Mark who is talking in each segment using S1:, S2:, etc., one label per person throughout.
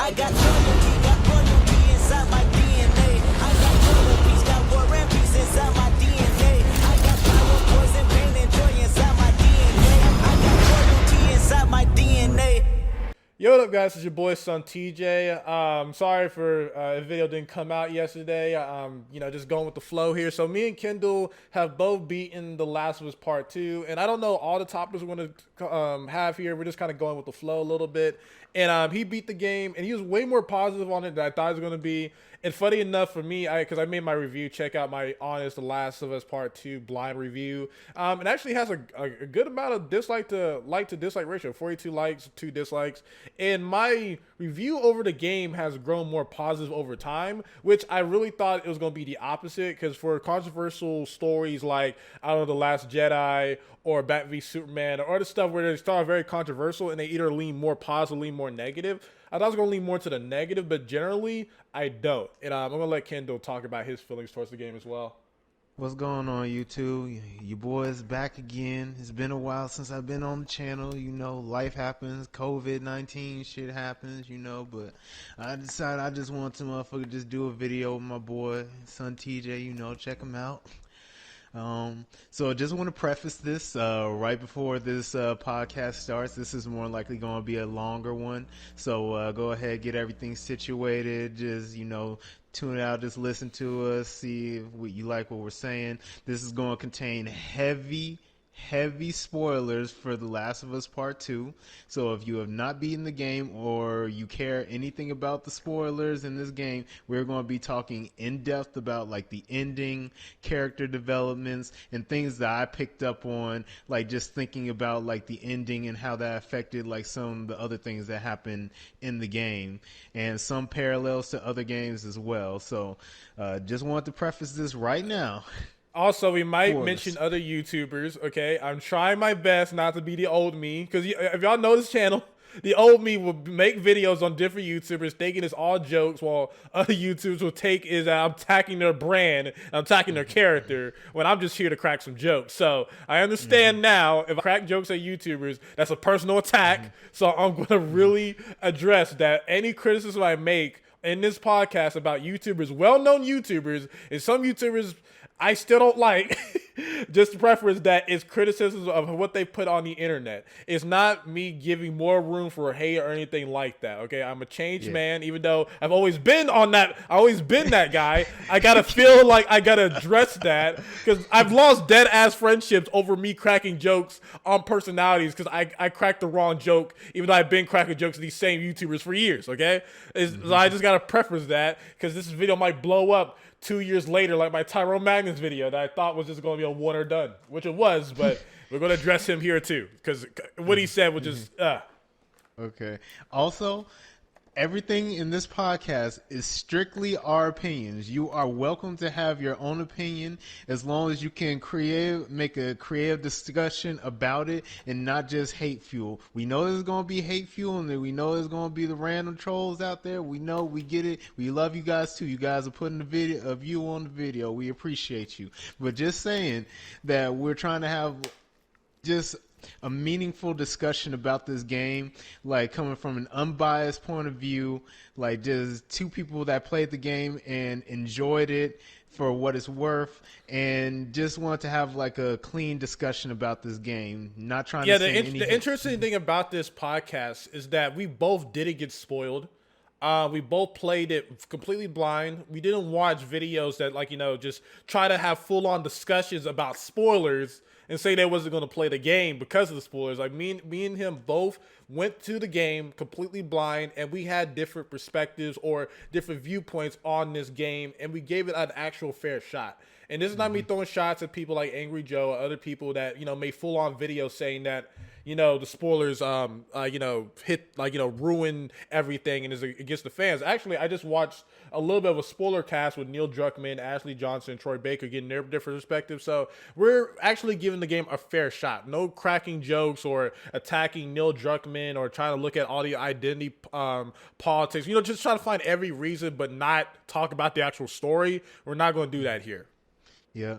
S1: I got loyalty, got royalty inside my DNA. I got war peace, got war and peace inside my DNA. I got power, poison, pain, and joy inside my DNA. I got royalty inside my DNA.
S2: Yo, what up, guys? It's your boy SonTj. Sorry for the video didn't come out yesterday. Just going with the flow here. So me and Kendall have both beaten The Last of Us Part 2, and I don't know all the topics we're going to have here. We're just kind of going with the flow a little bit. And he beat the game, and he was way more positive on it than I thought it was going to be. And funny enough for me, because I made my review, check out my honest The Last of Us Part 2 blind review. It actually has a good amount of dislike to dislike ratio, 42 likes, 2 dislikes. And my review over the game has grown more positive over time, which I really thought it was going to be the opposite, because for controversial stories like, I don't know, The Last Jedi or Batman v Superman or other stuff where they start very controversial and they either lean more positive, lean more negative, I thought I was going to lean more to the negative, but generally, I don't. And I'm going to let Kendall talk about his feelings towards the game as well.
S3: What's going on, YouTube? Your boy's back again. It's been a while since I've been on the channel. You know, life happens. COVID-19 shit happens, you know. But I decided I just want to motherfucker just do a video with my boy, SonTj, you know. Check him out. So I just want to preface this right before this podcast starts. This is more likely going to be a longer one. So go ahead, get everything situated. Just, you know, tune it out, just listen to us, see if you like what we're saying. This is going to contain heavy spoilers for The Last of Us Part 2. So if you have not beaten the game or you care anything about the spoilers in this game, we're going to be talking in depth about like the ending, character developments, and things that I picked up on, like just thinking about like the ending and how that affected like some of the other things that happened in the game, and some parallels to other games as well. So just want to preface this right now.
S2: Also, we might mention other YouTubers, okay? I'm trying my best not to be the old me, because if y'all know this channel, the old me will make videos on different YouTubers thinking it's all jokes, while other YouTubers will take is I'm attacking their brand, I'm attacking their character, when I'm just here to crack some jokes. So I understand now, if I crack jokes at YouTubers, that's a personal attack, so I'm going to really address that. Any criticism I make in this podcast about YouTubers, well-known YouTubers, and some YouTubers I still don't like, just to preference that it's criticisms of what they put on the internet. It's not me giving more room for hate or anything like that, okay? I'm a changed man, even though I've always been on that, that guy. I gotta feel like I gotta address that, because I've lost dead-ass friendships over me cracking jokes on personalities, because I cracked the wrong joke, even though I've been cracking jokes to these same YouTubers for years, okay? So I just gotta preface that, because this video might blow up 2 years later, like my Tyrone Magnus video that I thought was just going to be a one or done, which it was, but we're going to address him here too, because what he said was just,
S3: Okay. Also, everything in this podcast is strictly our opinions. You are welcome to have your own opinion as long as you can make a creative discussion about it and not just hate fuel. We know there's going to be hate fuel, and we know there's going to be the random trolls out there. We know, we get it. We love you guys too. You guys are putting a view on the video. We appreciate you. But just saying that we're trying to have just a meaningful discussion about this game, like coming from an unbiased point of view, like just two people that played the game and enjoyed it for what it's worth, and just want to have like a clean discussion about this game, not trying to say anything.
S2: The interesting thing about this podcast is that we both didn't get spoiled. We both played it completely blind. We didn't watch videos that, like, you know, just try to have full-on discussions about spoilers and say they wasn't going to play the game because of the spoilers. Like, me and him both went to the game completely blind, and we had different perspectives or different viewpoints on this game, and we gave it an actual fair shot. And this is not me throwing shots at people like Angry Joe or other people that, you know, made full-on videos saying that, you know, the spoilers, ruin everything and is against the fans. Actually, I just watched a little bit of a spoiler cast with Neil Druckmann, Ashley Johnson, and Troy Baker getting their different perspectives. So we're actually giving the game a fair shot. No cracking jokes or attacking Neil Druckmann or trying to look at all the identity politics. You know, just trying to find every reason but not talk about the actual story. We're not going to do that here.
S3: Yeah.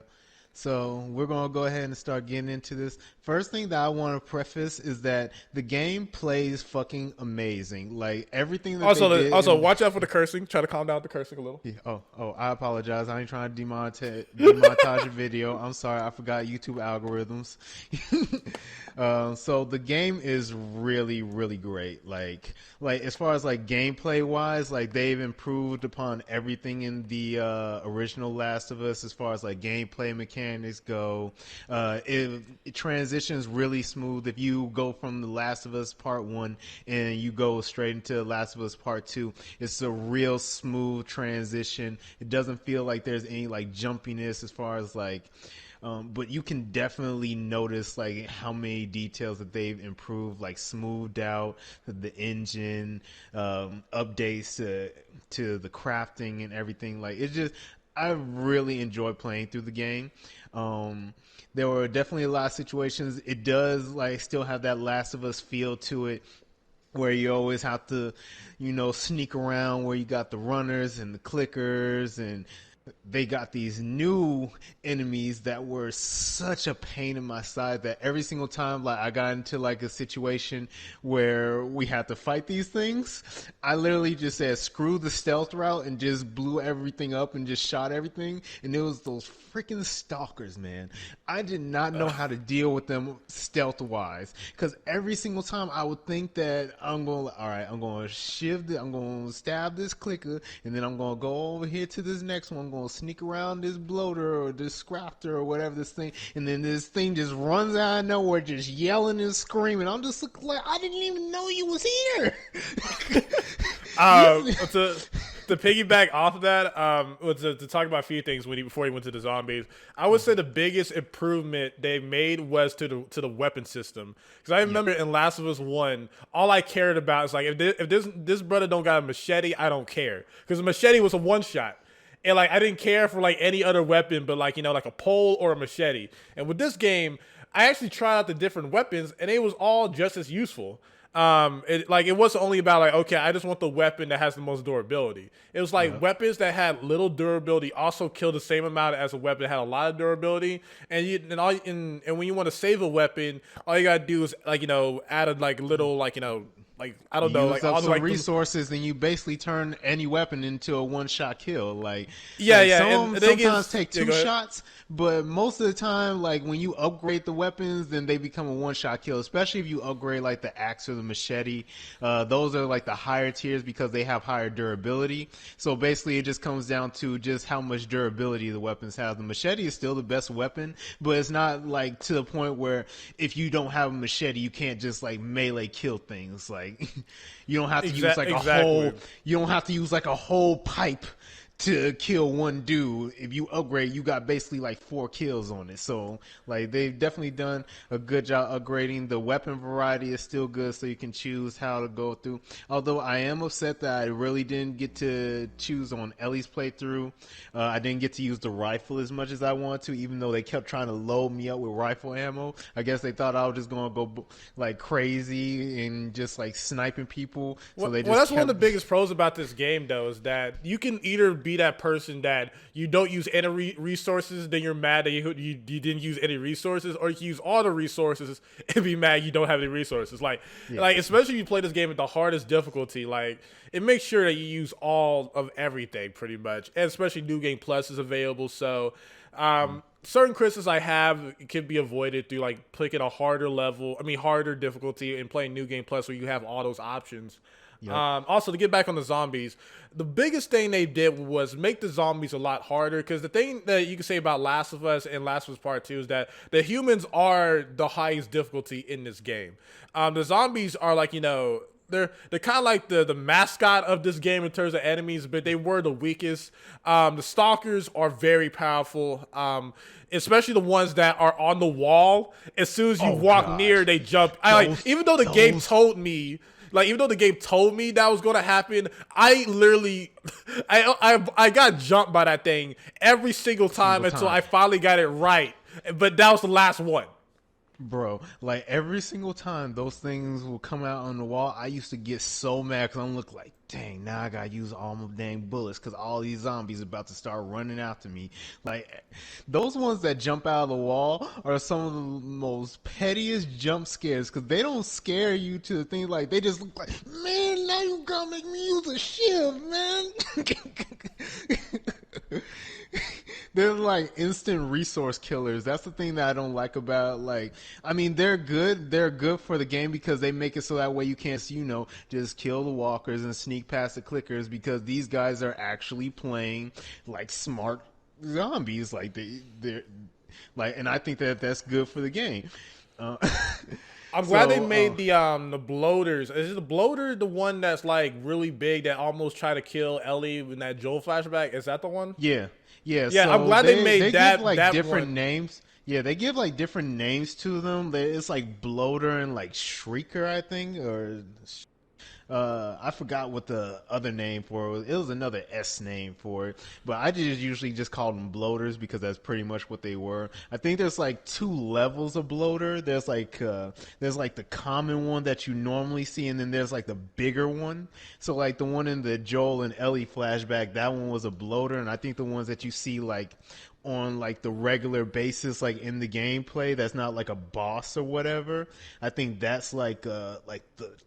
S3: So we're gonna go ahead and start getting into this. First thing that I want to preface is that the game plays fucking amazing. Like everything that they did.
S2: Also, watch out for the cursing. Try to calm down the cursing a little.
S3: Yeah, oh, I apologize. I ain't trying to demonetize your video. I'm sorry. I forgot YouTube algorithms. So the game is really, really great. Like as far as like gameplay wise, like they've improved upon everything in the original Last of Us as far as like gameplay mechanics go. It transitions really smooth. If you go from the Last of Us Part 1 and you go straight into Last of Us Part 2, it's a real smooth transition. It doesn't feel like there's any like jumpiness as far as like but you can definitely notice like how many details that they've improved, like smoothed out the engine, updates to the crafting and everything. Like it's just, I really enjoy playing through the game. There were definitely a lot of situations. It does like still have that Last of Us feel to it, where you always have to, sneak around, where you got the runners and the clickers, and they got these new enemies that were such a pain in my side that every single time like I got into like a situation where we had to fight these things, I literally just said screw the stealth route and just blew everything up and just shot everything. And it was those freaking stalkers, man. I did not know how to deal with them stealth wise, because every single time I would think that I'm going to stab this clicker, and then I'm going to go over here to this next one. I'm going to sneak around this bloater or this scrafter or whatever this thing, and then this thing just runs out of nowhere just yelling and screaming. I'm just like, I didn't even know you was here.
S2: To piggyback off of that, to talk about a few things before he went to the zombies, I would say the biggest improvement they made was to the weapon system. Because I remember in Last of Us 1, all I cared about is like if this brother don't got a machete, I don't care, because the machete was a one shot. And like I didn't care for like any other weapon, but like like a pole or a machete. And with this game, I actually tried out the different weapons, and it was all just as useful. It wasn't only about like, okay, I just want the weapon that has the most durability. It was like weapons that had little durability also kill the same amount as a weapon that had a lot of durability. And when you want to save a weapon, all you gotta do is like add a like little like I don't know,
S3: use
S2: like
S3: up
S2: all
S3: some
S2: like
S3: resources, and you basically turn any weapon into a one-shot kill. Sometimes take two shots, but most of the time, like when you upgrade the weapons, then they become a one-shot kill. Especially if you upgrade like the axe or the machete. Those are like the higher tiers because they have higher durability. So basically, it just comes down to just how much durability the weapons have. The machete is still the best weapon, but it's not like to the point where if you don't have a machete, you can't just like melee kill things. Like you don't have to use like you don't have to use like a whole pipe to kill one dude. If you upgrade, you got basically like 4 kills on it. So like they've definitely done a good job upgrading. The weapon variety is still good, so you can choose how to go through. Although I am upset that I really didn't get to choose on Ellie's playthrough. I didn't get to use the rifle as much as I wanted to, even though they kept trying to load me up with rifle ammo. I guess they thought I was just going to go like crazy and just like sniping people. So
S2: that's one of the biggest pros about this game, though, is that you can either be that person that you don't use any resources, then you're mad that you didn't use any resources, or you can use all the resources and be mad you don't have any resources. Like especially if you play this game at the hardest difficulty, like it makes sure that you use all of everything pretty much, and especially New Game Plus is available. So certain criticisms I have can be avoided through like picking a harder difficulty and playing New Game Plus where you have all those options. Yep. Also, to get back on the zombies, the biggest thing they did was make the zombies a lot harder, because the thing that you can say about Last of Us and Last of Us Part 2 is that the humans are the highest difficulty in this game. The zombies are like, they're kind of like the mascot of this game in terms of enemies, but they were the weakest. The stalkers are very powerful, especially the ones that are on the wall. As soon as you walk near, they jump. Even though the game told me that was going to happen, I literally, I got jumped by that thing every single time until I finally got it right. But that was the last one.
S3: Bro, like every single time those things will come out on the wall, I used to get so mad because I'm looking like, dang, now I gotta use all my dang bullets because all these zombies about to start running after me. Like, those ones that jump out of the wall are some of the most pettiest jump scares because they don't scare you to the thing like they just look like, man, now you gotta make me use a shield, man. They're like instant resource killers. That's the thing that I don't like about, like, I mean, they're good. They're good for the game because they make it so that way you can't, just kill the walkers and sneak past the clickers because these guys are actually playing like smart zombies. Like they're like, and I think that that's good for the game. Uh,
S2: I'm glad they made the bloaters. Is the bloater the one that's like really big that almost tried to kill Ellie in that Joel flashback? Is that the one?
S3: Yeah, yeah.
S2: Yeah,
S3: So
S2: I'm glad they made
S3: they
S2: that
S3: give like
S2: that
S3: different
S2: one.
S3: names. Yeah, they give like different names to them. It's like bloater and like shrieker, I think, or I forgot what the other name for it was. It was another S name for it, but I just usually just called them bloaters because that's pretty much what they were. I think there's like two levels of bloater. There's like the common one that you normally see, and then there's like the bigger one. So like the one in the Joel and Ellie flashback, that one was a bloater, and I think the ones that you see like on like the regular basis, like in the gameplay, that's not like a boss or whatever. I think that's like the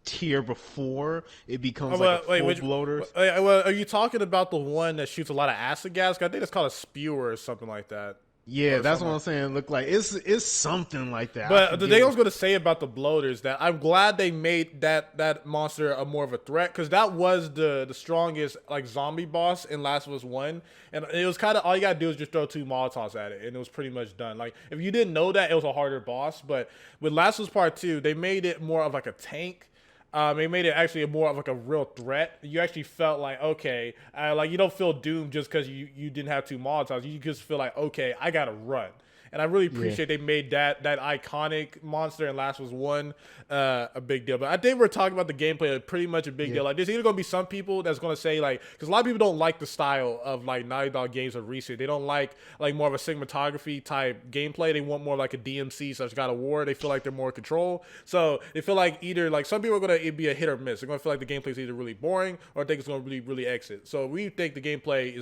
S3: tier before it becomes like a full bloater.
S2: Well, are you talking about the one that shoots a lot of acid gas? 'Cause I think it's called a spewer or something like that.
S3: Yeah, that's what I'm saying. Look like it's something like that.
S2: But the thing I was going to say about the bloaters, that I'm glad they made that monster a more of a threat, because that was the strongest like zombie boss in Last of Us 1, and it was kind of all you got to do is just throw 2 Molotovs at it, and it was pretty much done. Like if you didn't know that, it was a harder boss. But with Last of Us Part 2, they made it more of like a tank. They made it actually more of like a real threat. You actually felt like, okay, like you don't feel doomed just because you didn't have 2 Molotovs. You just feel like, okay, I gotta run. And I really appreciate they made that iconic monster in Last of Us 1 a big deal. But I think we're talking about the gameplay pretty much a big deal. Like there's either going to be some people that's going to say like, because a lot of people don't like the style of like Naughty Dog games of recent. They don't like more of a cinematography type gameplay. They want more like a DMC such God of War. They feel like they're more in control. So they feel like either like some people are going to be a hit or miss. They're going to feel like the gameplay is either really boring or think it's going to really exit. So we think the gameplay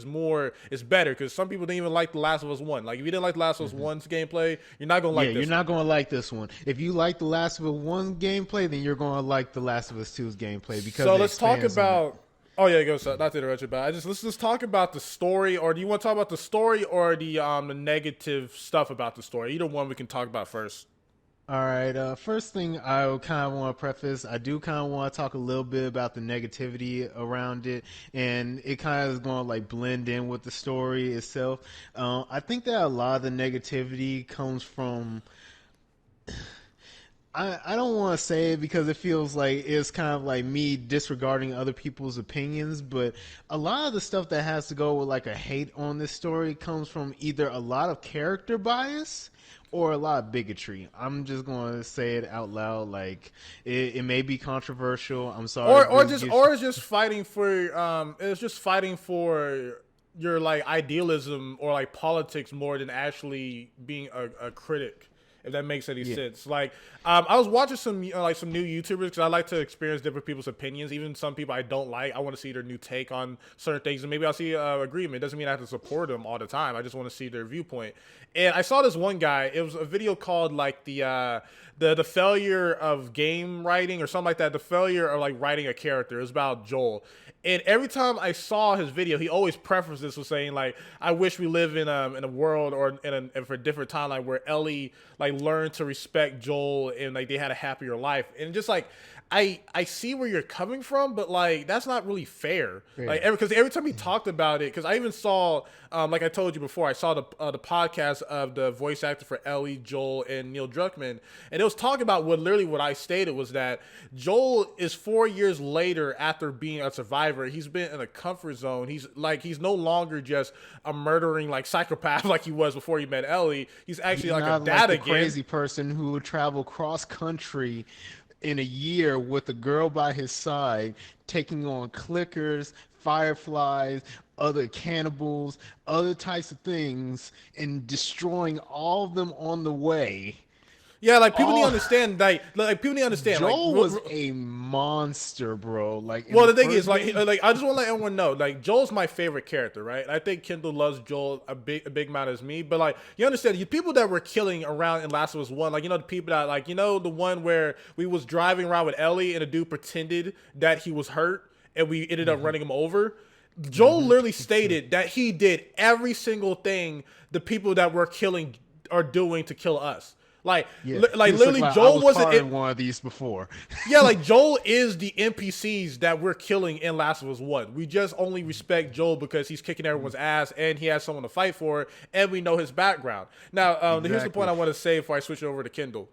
S2: is better because some people didn't even like the Last of Us 1. Like if you didn't like the Last of Us 1's gameplay, you're not gonna like this.
S3: You're not gonna like this one. If you like the Last of Us 1 gameplay, then you're gonna like the Last of Us 2's gameplay because.
S2: So let's talk about. Oh yeah, go. Not to interrupt you, but let's just talk about the story. Or do you want to talk about the story or the negative stuff about the story? Either one we can talk about first.
S3: All right. First thing I kind of want to preface, I do kind of want to talk a little bit about the negativity around it, and it kind of is going to like blend in with the story itself. I think that a lot of the negativity comes from. I don't want to say it because it feels like it's kind of like me disregarding other people's opinions, but a lot of the stuff that has to go with like a hate on this story comes from either a lot of character bias or a lot of bigotry. I'm just going to say it out loud. Like it may be controversial. I'm sorry.
S2: Or it's just fighting for it's just fighting for your like idealism or like politics more than actually being a critic. If that makes any sense. Like, I was watching some new YouTubers because I like to experience different people's opinions. Even some people I don't like, I want to see their new take on certain things, and maybe I'll see agreement. It doesn't mean I have to support them all the time. I just want to see their viewpoint. And I saw this one guy. It was a video called like the failure of game writing or something like that. The failure of like writing a character. It was about Joel. And every time I saw his video, he always prefaced this with saying like, "I wish we live in a world or in a different timeline where Ellie like learned to respect Joel and like they had a happier life." And just like I see where you're coming from, but like that's not really fair. Yeah. Like because every time he talked about it, because I even saw like I told you before, I saw the podcast of the voice actor for Ellie, Joel, and Neil Druckmann, and it was talking about what I stated was that Joel is 4 years later after being a survivor. He's been in a comfort zone. He's no longer just a murdering like psychopath like he was before he met Ellie. He's actually like a dad again.
S3: Crazy person who would travel cross country in a year with a girl by his side, taking on clickers, fireflies, other cannibals, other types of things, and destroying all of them on the way.
S2: Yeah, like people need to
S3: Oh,
S2: understand, like people need to understand, like,
S3: Joel was a monster, bro. Like, in
S2: well,
S3: the
S2: the thing is,
S3: first game,
S2: I just want to let everyone know, like, Joel's my favorite character, right? I think Kendall loves Joel a big amount as me, but like, you understand, you people that were killing around in Last of Us One, like, the people that, like, the one where we was driving around with Ellie and a dude pretended that he was hurt and we ended up running him over. Joel literally stated that he did every single thing the people that were killing are doing to kill us. Like,
S3: yeah,
S2: like
S3: he was
S2: literally,
S3: I
S2: Joel
S3: was
S2: wasn't.
S3: part of one of these before.
S2: Yeah, like Joel is the NPCs that we're killing in Last of Us 1. We just only respect Joel because he's kicking everyone's ass and he has someone to fight for, and we know his background. Now, here's the point I want to say before I switch over to Kendall,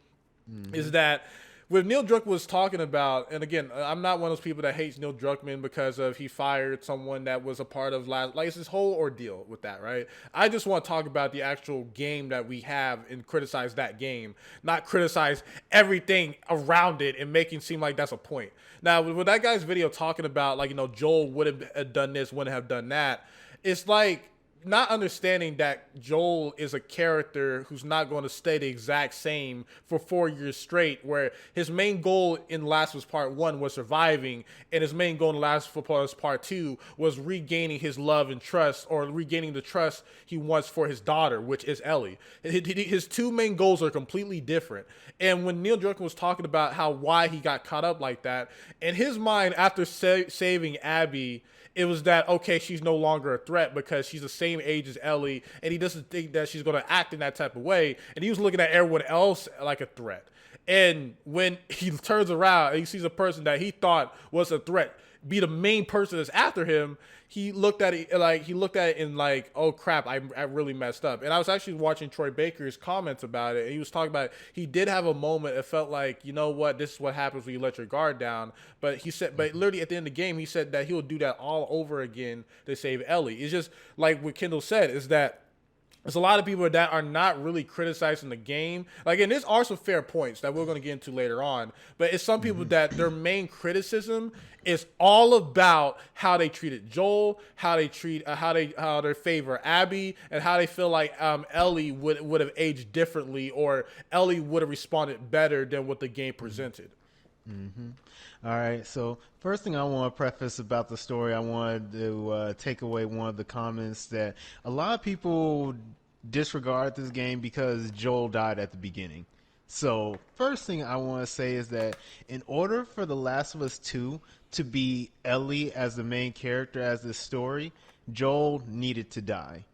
S2: is that what Neil Druckmann was talking about, and again, I'm not one of those people that hates Neil Druckmann because of he fired someone that was a part of like it's this whole ordeal with that, right? I just want to talk about the actual game that we have and criticize that game, not criticize everything around it and making it seem like that's a point. Now, with that guy's video talking about, like, Joel would have done this, wouldn't have done that, it's like not understanding that Joel is a character who's not going to stay the exact same for 4 years straight, where his main goal in Last of Us Part 1 was surviving, and his main goal in Last of Us Part 2 was regaining his love and trust, or regaining the trust he wants for his daughter, which is Ellie. His two main goals are completely different. And when Neil Druckmann was talking about why he got caught up like that, in his mind, after saving Abby, it was that, okay, she's no longer a threat because she's the same age as Ellie, and he doesn't think that she's going to act in that type of way. And he was looking at everyone else like a threat. And when he turns around and he sees a person that he thought was a threat be the main person that's after him, he looked at it and like, oh crap, I really messed up. And I was actually watching Troy Baker's comments about it, and he was talking about he did have a moment. It felt like, you know what, this is what happens when you let your guard down. But he said, but literally at the end of the game, he said that he'll do that all over again to save Ellie. It's just like what Kendall said, is that there's a lot of people that are not really criticizing the game. Like, and there are some fair points that we're going to get into later on. But it's some people that their main criticism is all about how they treated Joel, how they favor Abby, and how they feel like Ellie would have aged differently, or Ellie would have responded better than what the game presented.
S3: All right, so first thing I want to preface about the story, I wanted to take away one of the comments that a lot of people disregard this game because Joel died at the beginning. So first thing I want to say is that in order for The Last of Us 2 to be Ellie as the main character as this story, Joel needed to die.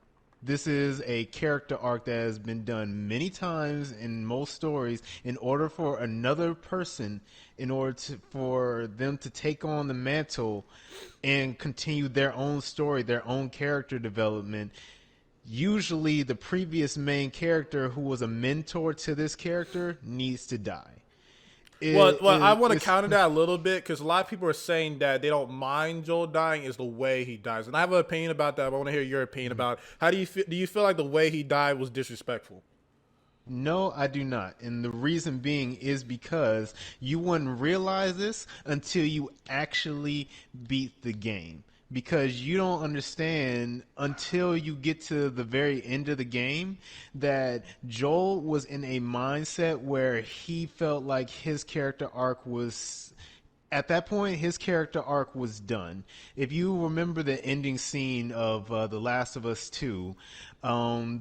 S3: This is a character arc that has been done many times in most stories. In order for another person, for them to take on the mantle and continue their own story, their own character development, usually the previous main character who was a mentor to this character needs to die.
S2: I want to counter that a little bit, because a lot of people are saying that they don't mind Joel dying, is the way he dies. And I have an opinion about that, but I want to hear your opinion about how do you feel? Do you feel like the way he died was disrespectful?
S3: No, I do not. And the reason being is because you wouldn't realize this until you actually beat the game. Because you don't understand until you get to the very end of the game that Joel was in a mindset where he felt like his character arc was, at that point, his character arc was done. If you remember the ending scene of The Last of Us 2,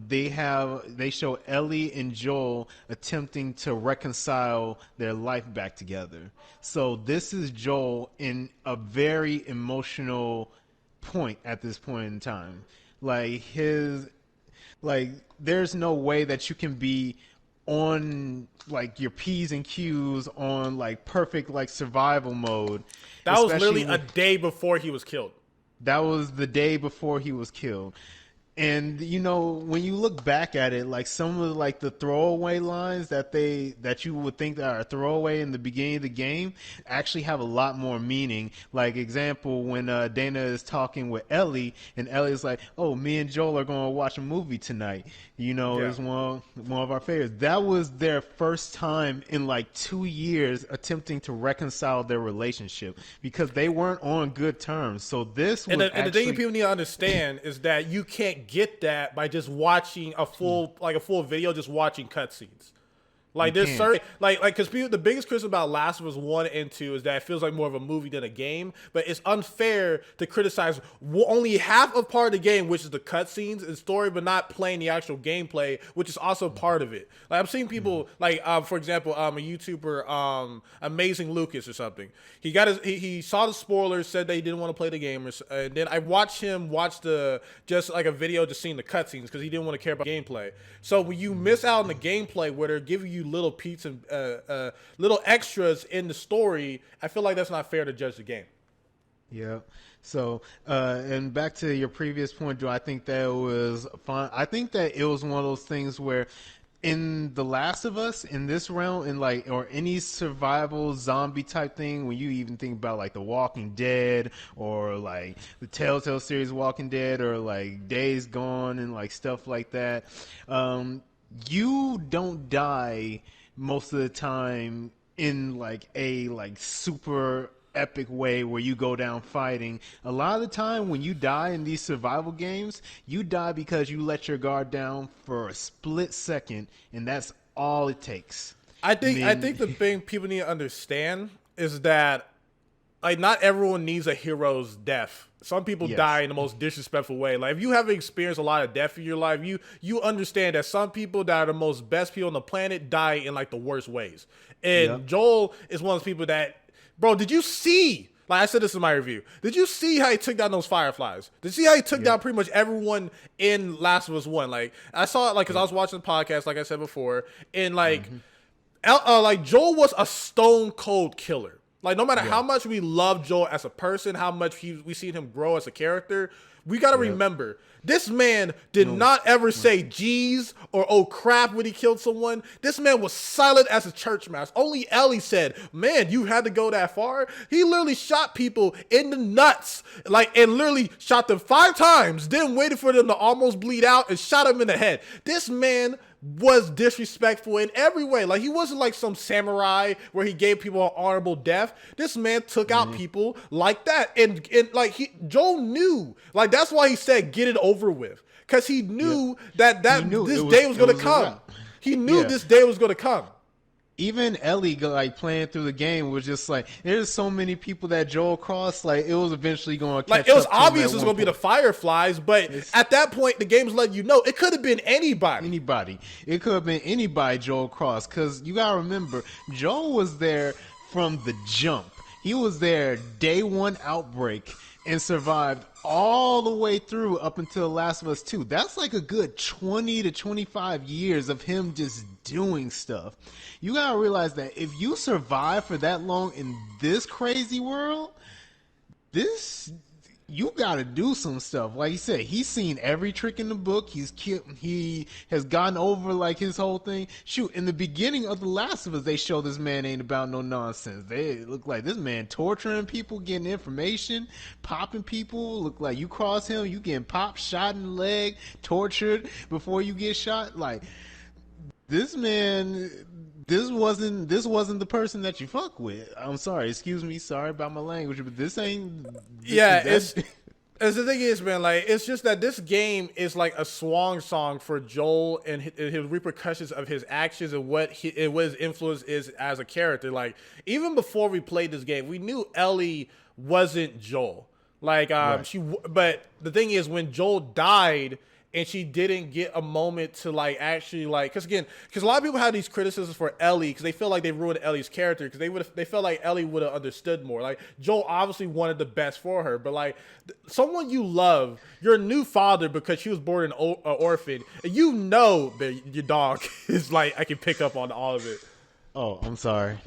S3: they show Ellie and Joel attempting to reconcile their life back together. So this is Joel in a very emotional point at this point in time. There's no way that you can be on like your P's and Q's on like perfect like survival mode.
S2: That was literally a day before he was killed.
S3: That was the day before he was killed. And when you look back at it, like some of like the throwaway lines that you would think that are throwaway in the beginning of the game actually have a lot more meaning. Like example, when Dana is talking with Ellie, and Ellie's like, "Oh, me and Joel are going to watch a movie tonight." It's one of our favorites. That was their first time in like 2 years attempting to reconcile their relationship because they weren't on good terms. So this was
S2: and the thing people need to understand is that you can't get that by just watching a full video, just watching cutscenes. Like there's certain like because people the biggest criticism about Last of Us 1 and 2 is that it feels like more of a movie than a game. But it's unfair to criticize only half of part of the game, which is the cutscenes and story, but not playing the actual gameplay, which is also part of it. Like I'm seeing people like for example a YouTuber Amazing Lucas or something. He saw the spoilers, said they didn't want to play the game, and then I watched him watch just like a video just seeing the cutscenes because he didn't want to care about gameplay. So when you miss out on the gameplay where they're giving you little peaks and little extras in the story, I feel like that's not fair to judge the game.
S3: Yeah. So, and back to your previous point, Joe, I think that was fun. I think that it was one of those things where in The Last of Us, in this realm, in like, or any survival zombie type thing, when you even think about like The Walking Dead or like the Telltale series Walking Dead or like Days Gone and like stuff like that, you don't die most of the time in like a like super epic way where you go down fighting. A lot of the time when you die in these survival games, you die because you let your guard down for a split second, and that's all it takes.
S2: I think the thing people need to understand is that like not everyone needs a hero's death. Some people die in the most disrespectful way. Like if you haven't experienced a lot of death in your life, you understand that some people that are the most best people on the planet die in like the worst ways. And Joel is one of those people that, bro, did you see? Like I said this in my review. Did you see how he took down those fireflies? Did you see how he took down pretty much everyone in Last of Us 1? Like I saw it like because I was watching the podcast, like I said before, and like like Joel was a stone cold killer. Like no matter how much we love Joel as a person, how much we seen him grow as a character, we got to remember this man did not ever say geez or oh crap when he killed someone. This man was silent as a church mouse. Only Ellie said, man, you had to go that far. He literally shot people in the nuts, like, and literally shot them 5 times, then waited for them to almost bleed out and shot him in the head. This man was disrespectful in every way. Like he wasn't like some samurai where he gave people an honorable death. This man took out people like that, and like Joel knew. Like that's why he said get it over with, because he knew that this day was going to come. He knew this day was going to come.
S3: Even Ellie, like playing through the game, was just like, there's so many people that Joel crossed. Like it was eventually going to catch up.
S2: Like it was obvious it was going to be the Fireflies, but at that point, the game's letting you know it could have been anybody. It could have been anybody Joel crossed, because you gotta remember, Joel was there from the jump. He was there day one outbreak and survived all the way through up until Last of Us 2. That's like a good 20 to 25 years of him just doing stuff. You gotta realize that if you survive for that long in this crazy world, you gotta do some stuff. Like you said, he's seen every trick in the book. He has gotten over like his whole thing. Shoot, in the beginning of The Last of Us, they show this man ain't about no nonsense. They look like this man torturing people, getting information, popping people. Look like you cross him, you getting popped, shot in the leg, tortured before you get shot. Like this man. This wasn't the person that you fuck with. I'm sorry, excuse me, sorry about my language, but this ain't. As the thing is, man, like it's just that this game is like a swan song for Joel and his repercussions of his actions and what his influence is as a character. Like even before we played this game, we knew Ellie wasn't Joel. Like but the thing is, when Joel died and she didn't get a moment to like actually like, because a lot of people have these criticisms for Ellie because they feel like they ruined Ellie's character, because they felt like Ellie would have understood more. Like Joel obviously wanted the best for her, but like someone you love, your new father, because she was born an orphan, and you know that your dog is like, I can pick up on all of it.
S3: Oh, I'm sorry.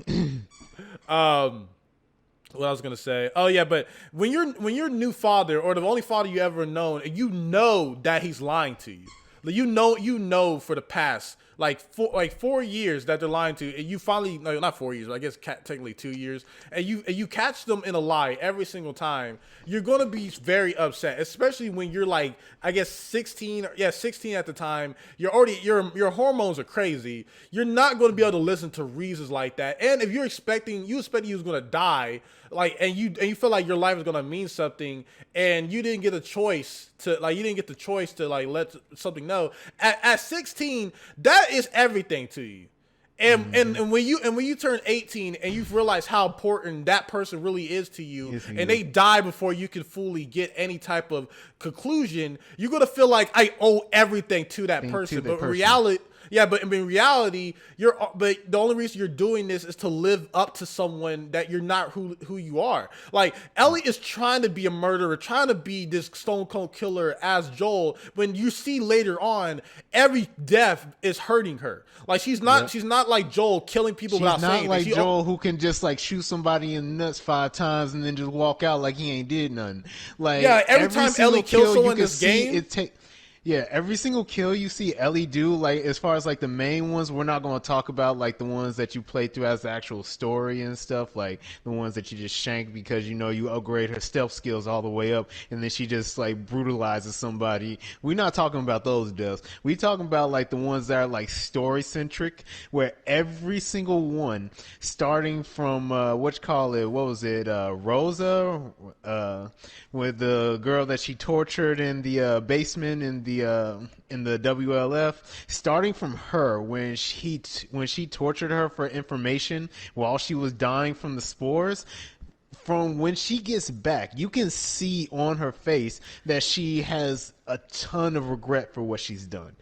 S2: What I was gonna say? Oh yeah, but when your new father, or the only father you ever known, and you know that he's lying to you, you know for the past like 4 years that they're lying to you, and you finally, no, not 4 years, but I guess technically 2 years, and you catch them in a lie every single time, you're gonna be very upset, especially when you're like, I guess 16 at the time. Your hormones are crazy. You're not gonna be able to listen to reasons like that, and if you expecting he was gonna die, like, and you feel like your life is gonna mean something, and you didn't get a choice to like let something know at 16, that is everything to you. And when you turn 18 and you realize how important that person really is to you, and they die before you can fully get any type of conclusion, you're gonna feel like I owe everything to that person. But in reality, but in reality, but the only reason you're doing this is to live up to someone that you're not who you are. Like Ellie is trying to be a murderer, trying to be this stone cold killer as Joel. When you see later on, every death is hurting her. Like she's not like Joel killing people without saying.
S3: She's not like Joel who can just like shoot somebody in the nuts 5 times and then just walk out like he ain't did nothing. Like
S2: every time Ellie kills someone in this game,
S3: every single kill you see Ellie do, like as far as like the main ones, we're not going to talk about like the ones that you play through as the actual story and stuff, like the ones that you just shank because you upgrade her stealth skills all the way up and then she just like brutalizes somebody. We're not talking about those deaths. We talking about like the ones that are like story centric, where every single one, starting from Rosa, with the girl that she tortured in the basement in the WLF, starting from her when she tortured her for information while she was dying from the spores. From when she gets back, you can see on her face that she has a ton of regret for what she's done.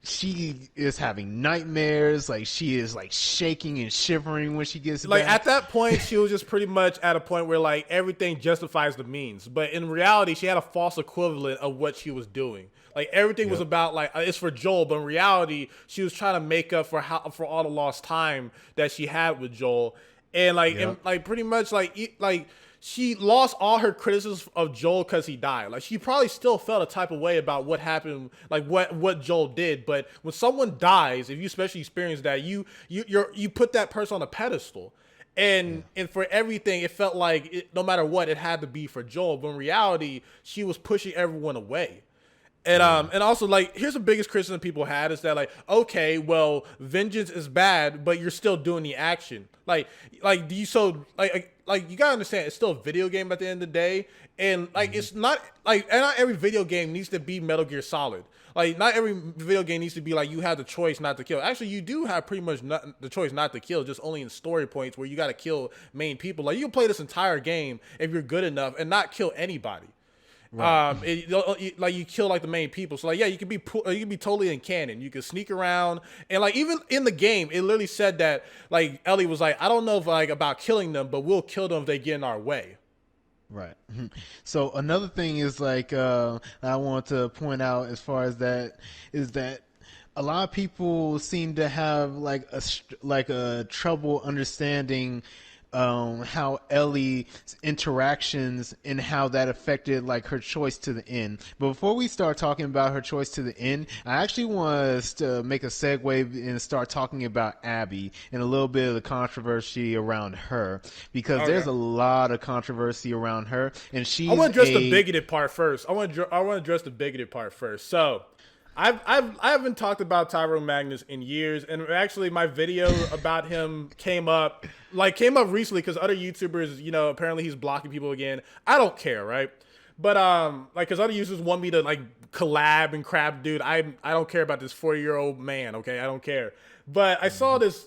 S3: She is having nightmares. Like she is like shaking and shivering when she gets back.
S2: At that point, she was just pretty much at a point where like everything justifies the means. But in reality, she had a false equivalent of what she was doing. Like everything was about like it's for Joel, but in reality, she was trying to make up for all the lost time that she had with Joel, and pretty much she lost all her criticism of Joel because he died. Like she probably still felt a type of way about what happened, like what Joel did. But when someone dies, if you especially experience that, you put that person on a pedestal, and for everything, it felt like no matter what, it had to be for Joel. But in reality, she was pushing everyone away. And also like here's the biggest criticism people had is that like, okay, well, vengeance is bad, but you're still doing the action. Like you gotta understand, it's still a video game at the end of the day, and like it's not like, and not every video game needs to be Metal Gear Solid. Like not every video game needs to be like you have the choice not to kill. Actually, you do have pretty much the choice not to kill, just only in story points where you got to kill main people. Like you can play this entire game if you're good enough and not kill anybody. Right. You kill like the main people. So like, yeah, you can be totally in canon. You can sneak around, and like even in the game, it literally said that like Ellie was like, I don't know if like about killing them, but we'll kill them if they get in our way.
S3: Right. So another thing is like I want to point out as far as that is that a lot of people seem to have like a trouble understanding how Ellie's interactions and how that affected like her choice to the end. But before we start talking about her choice to the end, I actually want us to make a segue and start talking about Abby and a little bit of the controversy around her, because there's a lot of controversy around her, and she's
S2: I want to address the bigoted part first. I want to address the bigoted part first. So I haven't talked about Tyrone Magnus in years, and actually my video about him came up recently because other YouTubers, apparently he's blocking people again. I don't care, right? But because other users want me to like collab and crap, dude. I don't care about this 40-year-old man. Okay, I don't care. But I saw this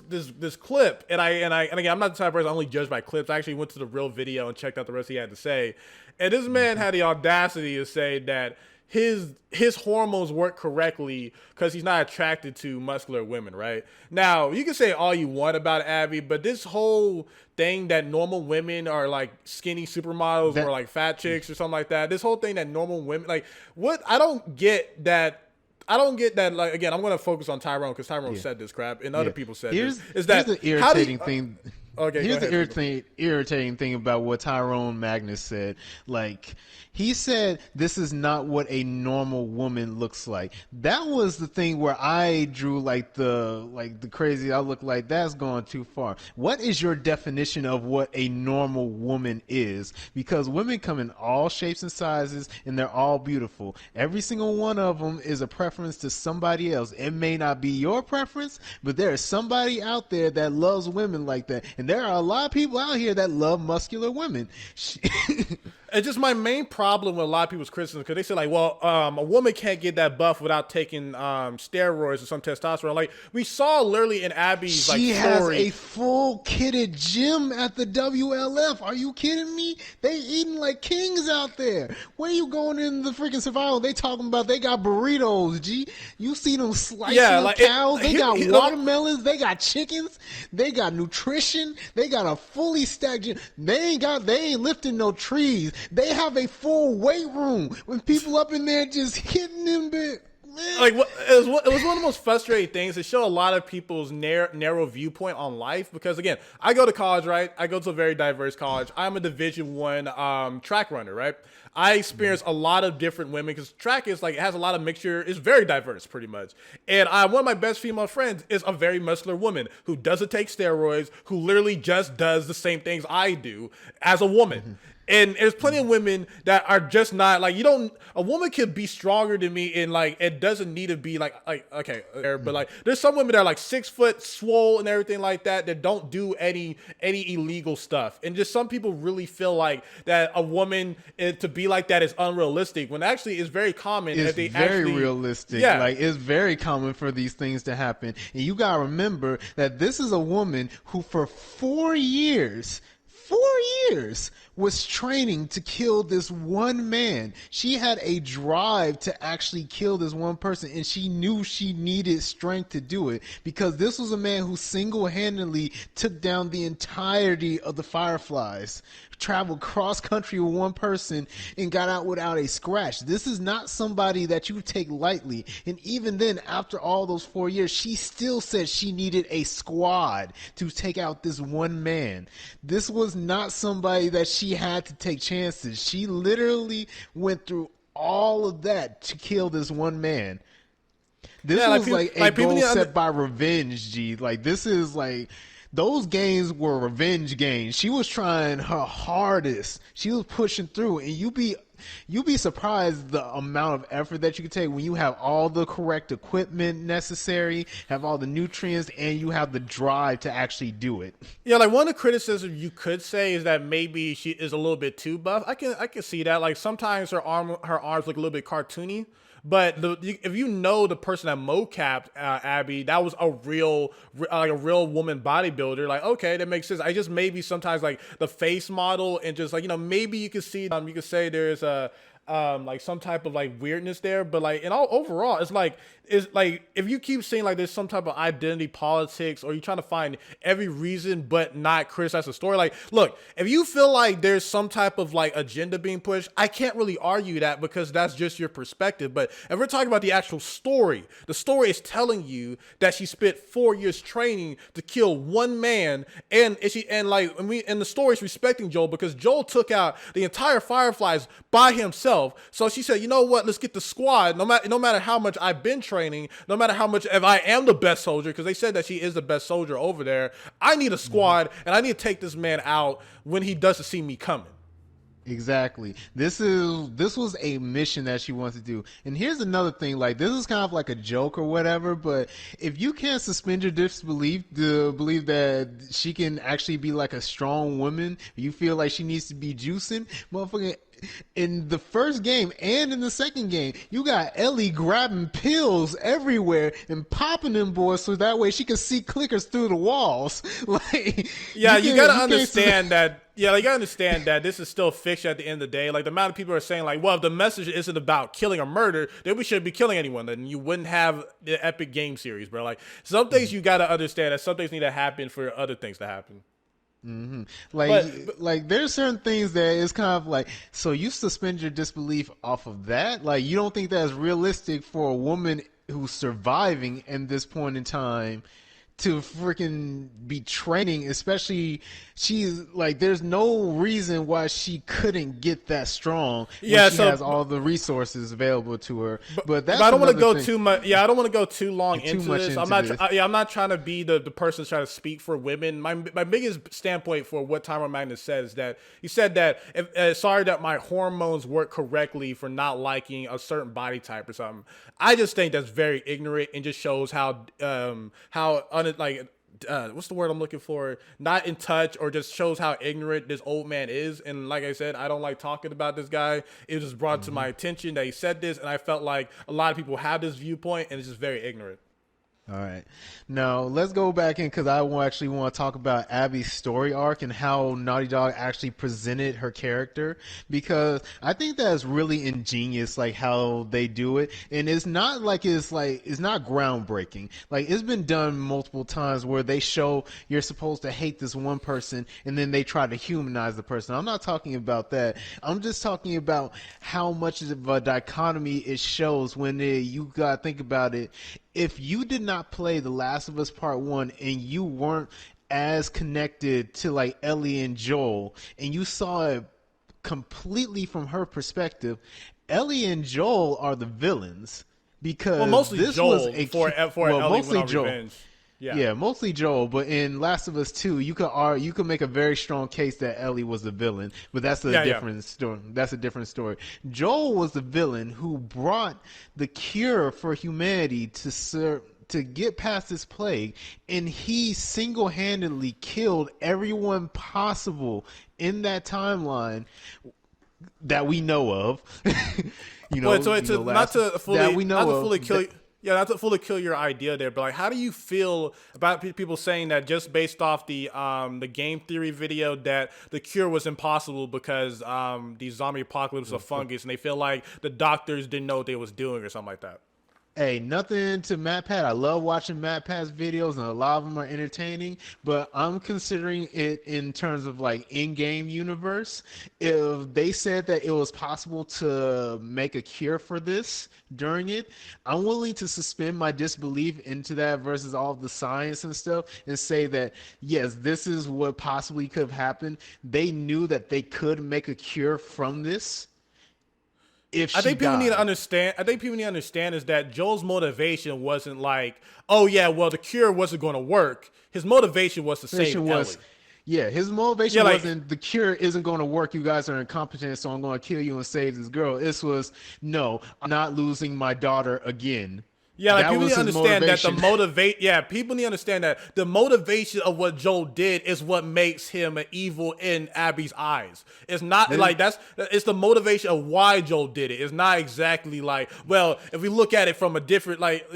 S2: clip, and again, I'm not the type of person I only judge by clips. I actually went to the real video and checked out the rest he had to say, and this man had the audacity to say that his hormones work correctly because he's not attracted to muscular women, right? Now, you can say all you want about Abby, but this whole thing that normal women are like skinny supermodels or like fat chicks or something like that, this whole thing that normal women, like, what? I don't get that. Like, again, I'm going to focus on Tyrone because Tyrone said this crap and other people said this. Is that
S3: the irritating thing?
S2: Okay,
S3: here's the irritating thing about what Tyrone Magnus said. Like, he said, this is not what a normal woman looks like. That was the thing where I drew like the crazy, I look like that's going too far. What is your definition of what a normal woman is? Because women come in all shapes and sizes, and they're all beautiful. Every single one of them is a preference to somebody else. It may not be your preference, but there is somebody out there that loves women like that. And there are a lot of people out here that love muscular women.
S2: it's just my main problem with a lot of people's criticism because they say like, well, a woman can't get that buff without taking steroids or some testosterone. Like we saw literally in Abby's
S3: She
S2: like
S3: has
S2: story.
S3: a full kitted gym at the WLF. Are you kidding me? They eating like kings out there. Where you going in the freaking survival? They talking about they got burritos, G. You see them slicing up cows. They got watermelons. They got chickens. They got nutrition. They got a fully stacked gym. They ain't lifting no trees. They have a full weight room with people up in there just hitting them big.
S2: Like it was one of the most frustrating things. It showed a lot of people's narrow viewpoint on life because again, I go to college, right? I go to a very diverse college. I'm a Division I track runner, right? I experience a lot of different women because track is like it has a lot of mixture. It's very diverse, pretty much. And one of my best female friends is a very muscular woman who doesn't take steroids, who literally just does the same things I do as a woman. And there's plenty of women that are just not like a woman could be stronger than me and like it doesn't need to be like okay, but like there's some women that are like 6 foot swole and everything like that don't do any illegal stuff. And just some people really feel like that a woman to be like that is unrealistic when actually it's very common.
S3: It's very realistic.
S2: Yeah.
S3: Like it's very common for these things to happen. And you gotta remember that this is a woman who for 4 years was training to kill this one man. She had a drive to actually kill this one person, and she knew she needed strength to do it because this was a man who single-handedly took down the entirety of the Fireflies, traveled cross country with one person and got out without a scratch. This is not somebody that you take lightly. And even then, after all those 4 years, she still said she needed a squad to take out this one man. This was not somebody that she had to take chances. She literally went through all of that to kill this one man. This was like a goal set by revenge, G. Like this is like those games were revenge games. She was trying her hardest. She was pushing through, and you'd be surprised the amount of effort that you can take when you have all the correct equipment necessary, have all the nutrients, and you have the drive to actually do it.
S2: Yeah, like one of the criticisms you could say is that maybe she is a little bit too buff. I can see that. Like sometimes her arms look a little bit cartoony. But if you know the person that mocapped Abby, that was a real woman bodybuilder. Like, okay, that makes sense. I just maybe sometimes like the face model and just like maybe you could see you could say there's a like some type of like weirdness there, but like overall it's like if you keep saying like there's some type of identity politics or you're trying to find every reason but not criticize the story, like look, if you feel like there's some type of like agenda being pushed, I can't really argue that because that's just your perspective. But if we're talking about the actual story, the story is telling you that she spent 4 years training to kill one man, and the story is respecting Joel because Joel took out the entire Fireflies by himself. So she said, you know what, let's get the squad. No matter how much I've been training, no matter how much, if I am the best soldier, because they said that she is the best soldier over there, I need a squad and I need to take this man out when he doesn't see me coming.
S3: Exactly. This was a mission that she wants to do. And here's another thing, like this is kind of like a joke or whatever, but if you can't suspend your disbelief to believe that she can actually be like a strong woman, you feel like she needs to be juicing, motherfucking in the first game and in the second game, you got Ellie grabbing pills everywhere and popping them boys so that way she can see clickers through the walls. Like,
S2: yeah, you gotta understand that. Yeah, like, you gotta understand that this is still fiction at the end of the day. Like the amount of people are saying, like, well, if the message isn't about killing or murder, then we shouldn't be killing anyone. Then you wouldn't have the epic game series, bro. Like some things you gotta understand that some things need to happen for other things to happen.
S3: Mm-hmm. Like there's certain things that it's kind of like, so you suspend your disbelief off of that? Like you don't think that's realistic for a woman who's surviving in this point in time to freaking be training, especially she's like, there's no reason why she couldn't get that strong when she has all the resources available to her. But I
S2: don't want to go too much. Yeah, I don't want to go too long into this. I'm not trying to be the person trying to speak for women. My biggest standpoint for what Tyron Magnus said is that he said that sorry that my hormones work correctly for not liking a certain body type or something. I just think that's very ignorant and just shows how what's the word I'm looking for? Not in touch, or just shows how ignorant this old man is. And like I said, I don't like talking about this guy. It was just brought to my attention that he said this, and I felt like a lot of people have this viewpoint, and it's just very ignorant.
S3: All right. Now, let's go back in because I actually want to talk about Abby's story arc and how Naughty Dog actually presented her character, because I think that's really ingenious, like how they do it. And it's not it's not groundbreaking. Like, it's been done multiple times where they show you're supposed to hate this one person and then they try to humanize the person. I'm not talking about that. I'm just talking about how much of a dichotomy it shows when you got to think about it. If you did not play The Last of Us Part 1 and you weren't as connected to like Ellie and Joel, and you saw it completely from her perspective, Ellie and Joel are the villains, because
S2: mostly
S3: this
S2: Joel
S3: was
S2: for Ellie
S3: mostly
S2: went on
S3: Joel.
S2: revenge.
S3: Yeah, mostly Joel. But in Last of Us 2, you could make a very strong case that Ellie was the villain, but that's a different story. That's a different story. Joel was the villain who brought the cure for humanity to get past this plague, and he single-handedly killed everyone possible in that timeline that we know of.
S2: Not to fully kill your idea there, but like, how do you feel about people saying that just based off the game theory video that the cure was impossible because the zombie apocalypse was a fungus, and they feel like the doctors didn't know what they was doing or something like that?
S3: Hey, nothing to MatPat. I love watching MatPat's videos, and a lot of them are entertaining, but I'm considering it in terms of like in-game universe. If they said that it was possible to make a cure for this during it, I'm willing to suspend my disbelief into that versus all of the science and stuff and say that, yes, this is what possibly could have happened. They knew that they could make a cure from this. I think people need to understand is that Joel's motivation wasn't like, oh yeah, well the cure wasn't going to work. His motivation was to save Ellie. Yeah, his motivation wasn't the cure isn't going to work. You guys are incompetent, so I'm going to kill you and save this girl. This was, no, I'm not losing my daughter again.
S2: Yeah, like people need to understand that people need to understand that the motivation of what Joel did is what makes him an evil in Abby's eyes. It's not it's the motivation of why Joel did it. It's not exactly like, well, if we look at it from a different like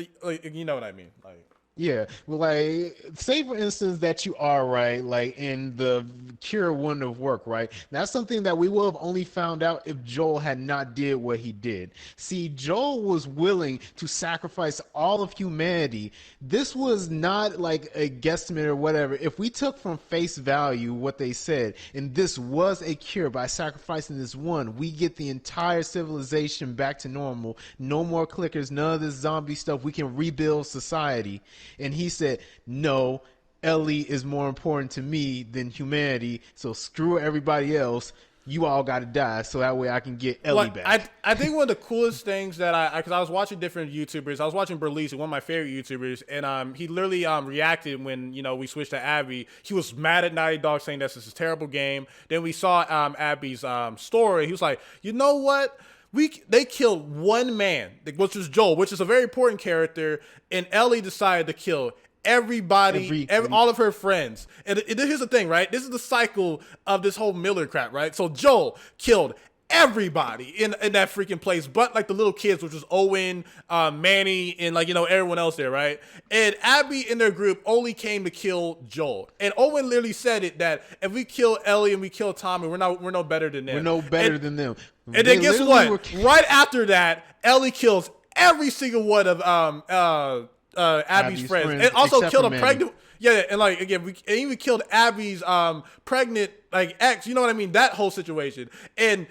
S2: you know what I mean? Like,
S3: yeah, well, like, say for instance that you are right, like, and the cure wouldn't have worked, right? That's something that we would have only found out if Joel had not did what he did. See, Joel was willing to sacrifice all of humanity. This was not like a guesstimate or whatever. If we took from face value what they said, and this was a cure by sacrificing this one, we get the entire civilization back to normal. No more clickers, none of this zombie stuff. We can rebuild society. And he said, no, Ellie is more important to me than humanity, so screw everybody else. You all got to die so that way I can get Ellie back.
S2: I think one of the coolest things that because I was watching different YouTubers. I was watching Berlise, one of my favorite YouTubers, and he literally reacted when, we switched to Abby. He was mad at Naughty Dog saying this is a terrible game. Then we saw Abby's story. He was like, you know what? They killed one man, which was Joel, which is a very important character, and Ellie decided to kill everybody, all of her friends. And here's the thing, right? This is the cycle of this whole Miller crap, right? So Joel killed everybody in that freaking place, but like the little kids, which was Owen, Manny, and everyone else there, right? And Abby in their group only came to kill Joel. And Owen literally said it that if we kill Ellie and we kill Tommy, we're no better than them.
S3: We're no better than them.
S2: And then guess what? Right after that, Ellie kills every single one of Abby's friends, and also killed a pregnant. Yeah, and we even killed Abby's pregnant ex. You know what I mean? That whole situation. And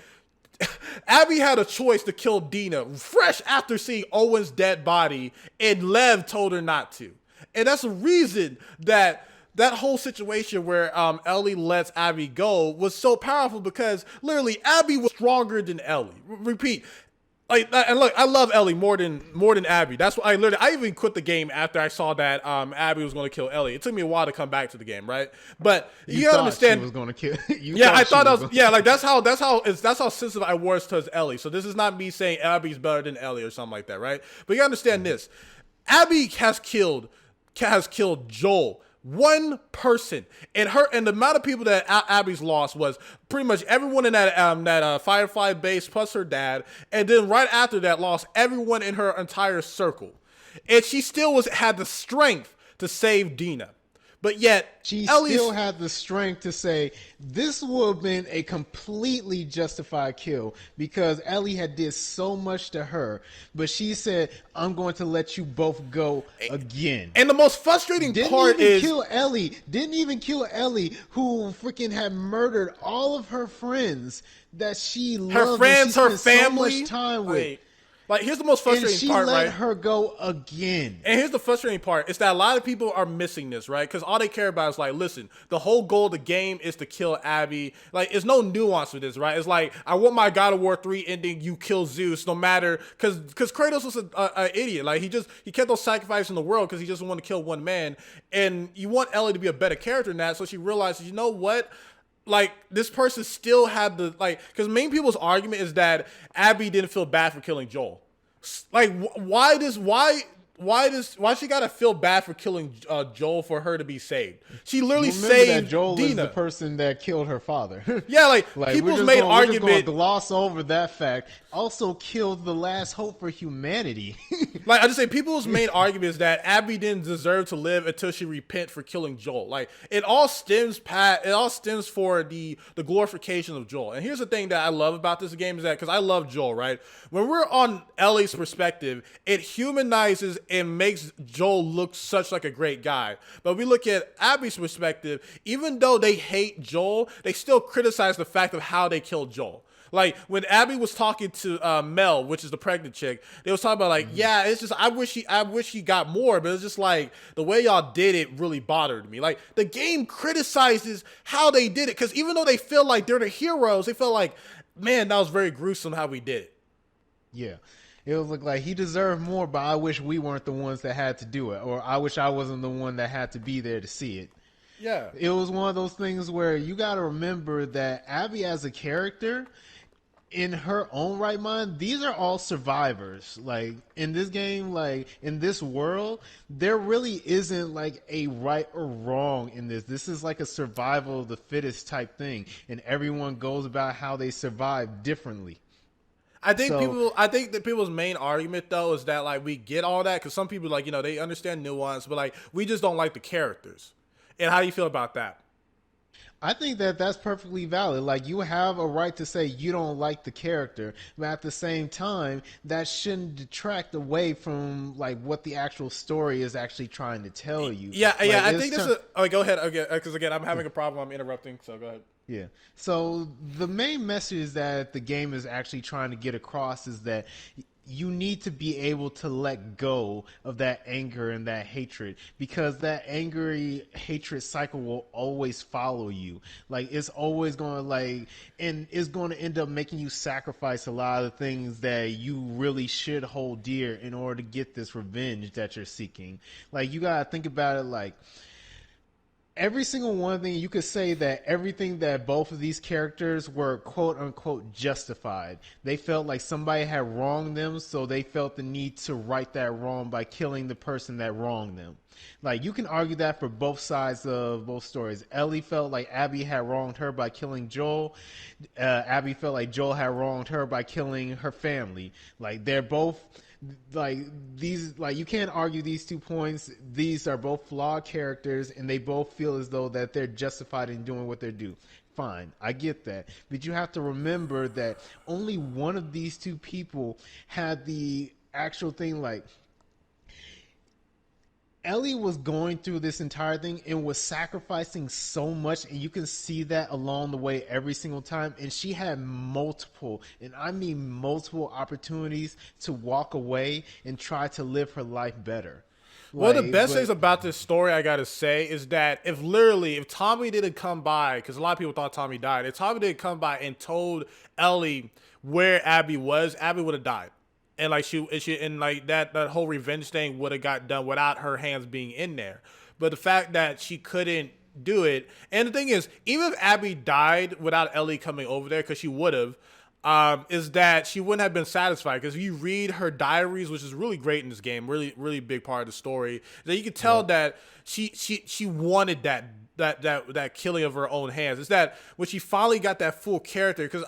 S2: Abby had a choice to kill Dina fresh after seeing Owen's dead body, and Lev told her not to. And that's the reason that whole situation where Ellie lets Abby go was so powerful, because literally Abby was stronger than Ellie. Repeat. And look, I love Ellie more than Abby. That's why I even quit the game after I saw that Abby was going to kill Ellie. It took me a while to come back to the game, right? But you gotta understand,
S3: she was going to kill.
S2: I thought that was that's how sensitive I was towards Ellie. So this is not me saying Abby's better than Ellie or something like that, right? But you gotta understand this: Abby has killed Joel One person, and the amount of people that Abby's lost was pretty much everyone in that Firefly base plus her dad, and then right after that lost everyone in her entire circle, and she still had the strength to save Dina. But yet,
S3: she
S2: Ellie's
S3: still had the strength to say this would have been a completely justified kill because Ellie had did so much to her. But she said, "I'm going to let you both go again."
S2: And the most frustrating part is
S3: didn't even kill Ellie, who freaking had murdered all of her friends that she loved,
S2: her friends,
S3: and she
S2: her
S3: spent
S2: family.
S3: so much time with.
S2: Like, here's the most frustrating part, right?
S3: And she let her go again.
S2: And here's the frustrating part. It's that a lot of people are missing this, right? Because all they care about is, like, listen, the whole goal of the game is to kill Abby. Like, there's no nuance with this, right? It's like, I want my God of War 3 ending, you kill Zeus, no matter, because Kratos was an idiot. Like, he kept on sacrificing the world because he just wanted to kill one man. And you want Ellie to be a better character than that, so she realizes, you know what? Like, this person still had the, like, because main people's argument is that Abby didn't feel bad for killing Joel. Like, why she gotta feel bad for killing Joel for her to be saved? She literally saved
S3: that Joel
S2: Dina.
S3: Is the person that killed her father.
S2: Yeah, like people's main argument.
S3: We're just gonna gloss over that fact. Also killed the last hope for humanity.
S2: Like, I just say people's main argument is that Abby didn't deserve to live until she repent for killing Joel. Like, it all stems for the glorification of Joel. And here's the thing that I love about this game is that, because I love Joel, right? When we're on Ellie's perspective, it humanizes and makes Joel look such like a great guy. But we look at Abby's perspective, even though they hate Joel, they still criticize the fact of how they killed Joel. Like, when Abby was talking to Mel, which is the pregnant chick, they was talking about, like, yeah, it's just, I wish he got more, but it's just like, the way y'all did it really bothered me. Like, the game criticizes how they did it, because even though they feel like they're the heroes, they feel like, man, that was very gruesome how we did it.
S3: Yeah. It was like he deserved more, but I wish we weren't the ones that had to do it, or I wish I wasn't the one that had to be there to see it.
S2: Yeah.
S3: It was one of those things where you got to remember that Abby as a character, in her own right mind, these are all survivors. Like, in this game, like, in this world, there really isn't, like, a right or wrong in this. This is like a survival of the fittest type thing, and everyone goes about how they survive differently.
S2: I think that people's main argument, though, is that, like, we get all that, because some people, like, you know, they understand nuance, but, like, we just don't like the characters. And how do you feel about that?
S3: I think that that's perfectly valid. Like, you have a right to say you don't like the character, but at the same time, that shouldn't detract away from, like, what the actual story is actually trying to tell you.
S2: Yeah,
S3: like,
S2: I think this is... Oh, go ahead. Okay, because, again, I'm having a problem. I'm interrupting, so go ahead.
S3: Yeah. So the main message that the game is actually trying to get across is that you need to be able to let go of that anger and that hatred, because that angry hatred cycle will always follow you. Like, it's always going to, and it's going to end up making you sacrifice a lot of the things that you really should hold dear in order to get this revenge that you're seeking. Like, you got to think about it like, every single one thing, you could say that everything that both of these characters were quote unquote justified. They felt like somebody had wronged them, so they felt the need to right that wrong by killing the person that wronged them. Like, you can argue that for both sides of both stories. Ellie felt like Abby had wronged her by killing Joel. Abby felt like Joel had wronged her by killing her family. Like, they're both... like, these, like, you can't argue these 2 points. These are both flawed characters, and they both feel as though that they're justified in doing what they do. Fine, I get that, but you have to remember that only one of these 2 people had the actual thing. Like, Ellie was going through this entire thing and was sacrificing so much, and you can see that along the way every single time. And she had multiple, and I mean multiple, opportunities to walk away and try to live her life better.
S2: One of the best things about this story, I gotta say, is that if Tommy didn't come by, because a lot of people thought Tommy died, if Tommy didn't come by and told Ellie where Abby was, Abby would have died. And like that whole revenge thing would have got done without her hands being in there. But the fact that she couldn't do it, and the thing is, even if Abby died without Ellie coming over there, because she would have, is that she wouldn't have been satisfied because if you read her diaries, which is really great in this game, really really big part of the story, that you can tell that she wanted that killing of her own hands. It's that when she finally got that full character, because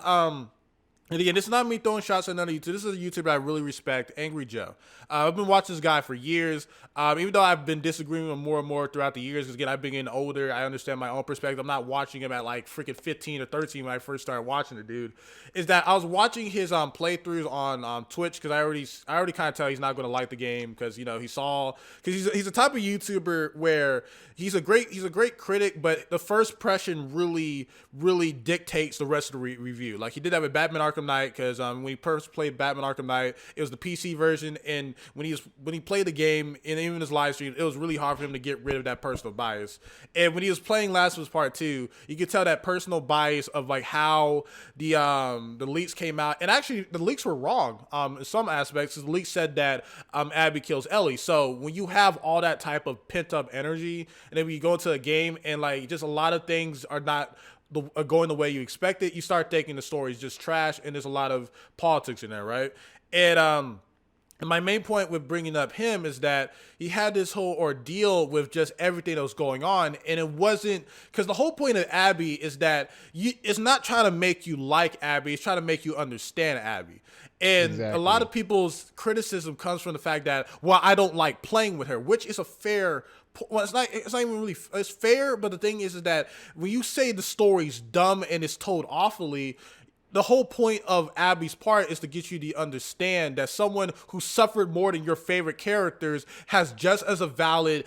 S2: and again, this is not me throwing shots at another YouTuber. This is a YouTuber I really respect, Angry Joe. I've been watching this guy for years. Even though I've been disagreeing with him more and more throughout the years, because again, I've been getting older. I understand my own perspective. I'm not watching him at like freaking 15 or 13 when I first started watching the dude. Is that I was watching his playthroughs on Twitch, because I already kind of tell he's not going to like the game, because you know because he's a type of YouTuber where he's a great critic, but the first impression really dictates the rest of the review. Like he did that with Batman Arkham Knight, because when he first played Batman Arkham Knight, it was the PC version, and when he played the game and even his live stream, it was really hard for him to get rid of that personal bias. And when he was playing Last of Us Part 2, you could tell that personal bias of like how the leaks came out, and actually the leaks were wrong in some aspects. The leaks said that Abby kills Ellie. So when you have all that type of pent up energy, and then when you go into a game and like just a lot of things are not going the way you expect it, you start thinking the story's just trash, and there's a lot of politics in there, right? And my main point with bringing up him is that he had this whole ordeal with just everything that was going on, and it wasn't because the whole point of Abby is that it's not trying to make you like Abby, it's trying to make you understand Abby. And a lot of people's criticism comes from the fact that, well, I don't like playing with her, which is a fair. Well, it's not even really. It's fair, but the thing is that when you say the story's dumb and it's told awfully, the whole point of Abby's part is to get you to understand that someone who suffered more than your favorite characters has just a valid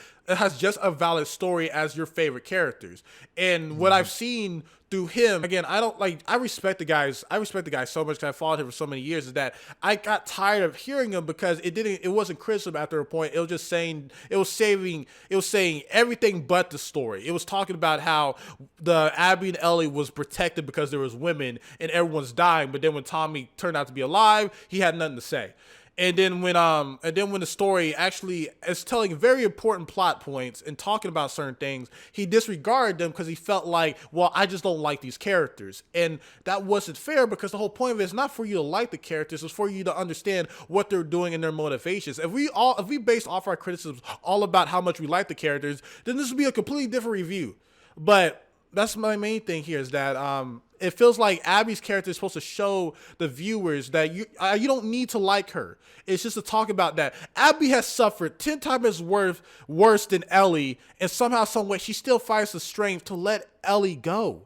S2: story as your favorite characters. And what I've seen through him, again, I respect the guy so much because I followed him for so many years, is that I got tired of hearing him because it wasn't criticism after a point. It was just saying everything but the story. It was talking about how the Abby and Ellie was protected because there was women and everyone's dying, but then when Tommy turned out to be alive, he had nothing to say. And then when the story actually is telling very important plot points and talking about certain things, he disregarded them because he felt like, well, I just don't like these characters. And that wasn't fair, because the whole point of it is not for you to like the characters, it's for you to understand what they're doing and their motivations. If we based off our criticisms all about how much we like the characters, then this would be a completely different review. But that's my main thing here, is that it feels like Abby's character is supposed to show the viewers that you don't need to like her. It's just to talk about that Abby has suffered 10 times worse than Ellie, and somehow, some way, she still finds the strength to let Ellie go.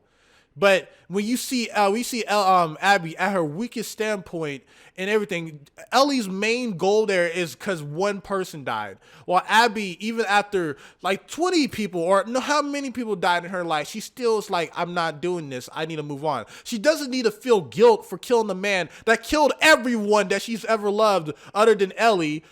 S2: But when you see Abby at her weakest standpoint and everything, Ellie's main goal there is because one person died. While Abby, even after like 20 people or no, how many people died in her life, she still is like, I'm not doing this. I need to move on. She doesn't need to feel guilt for killing the man that killed everyone that she's ever loved other than Ellie.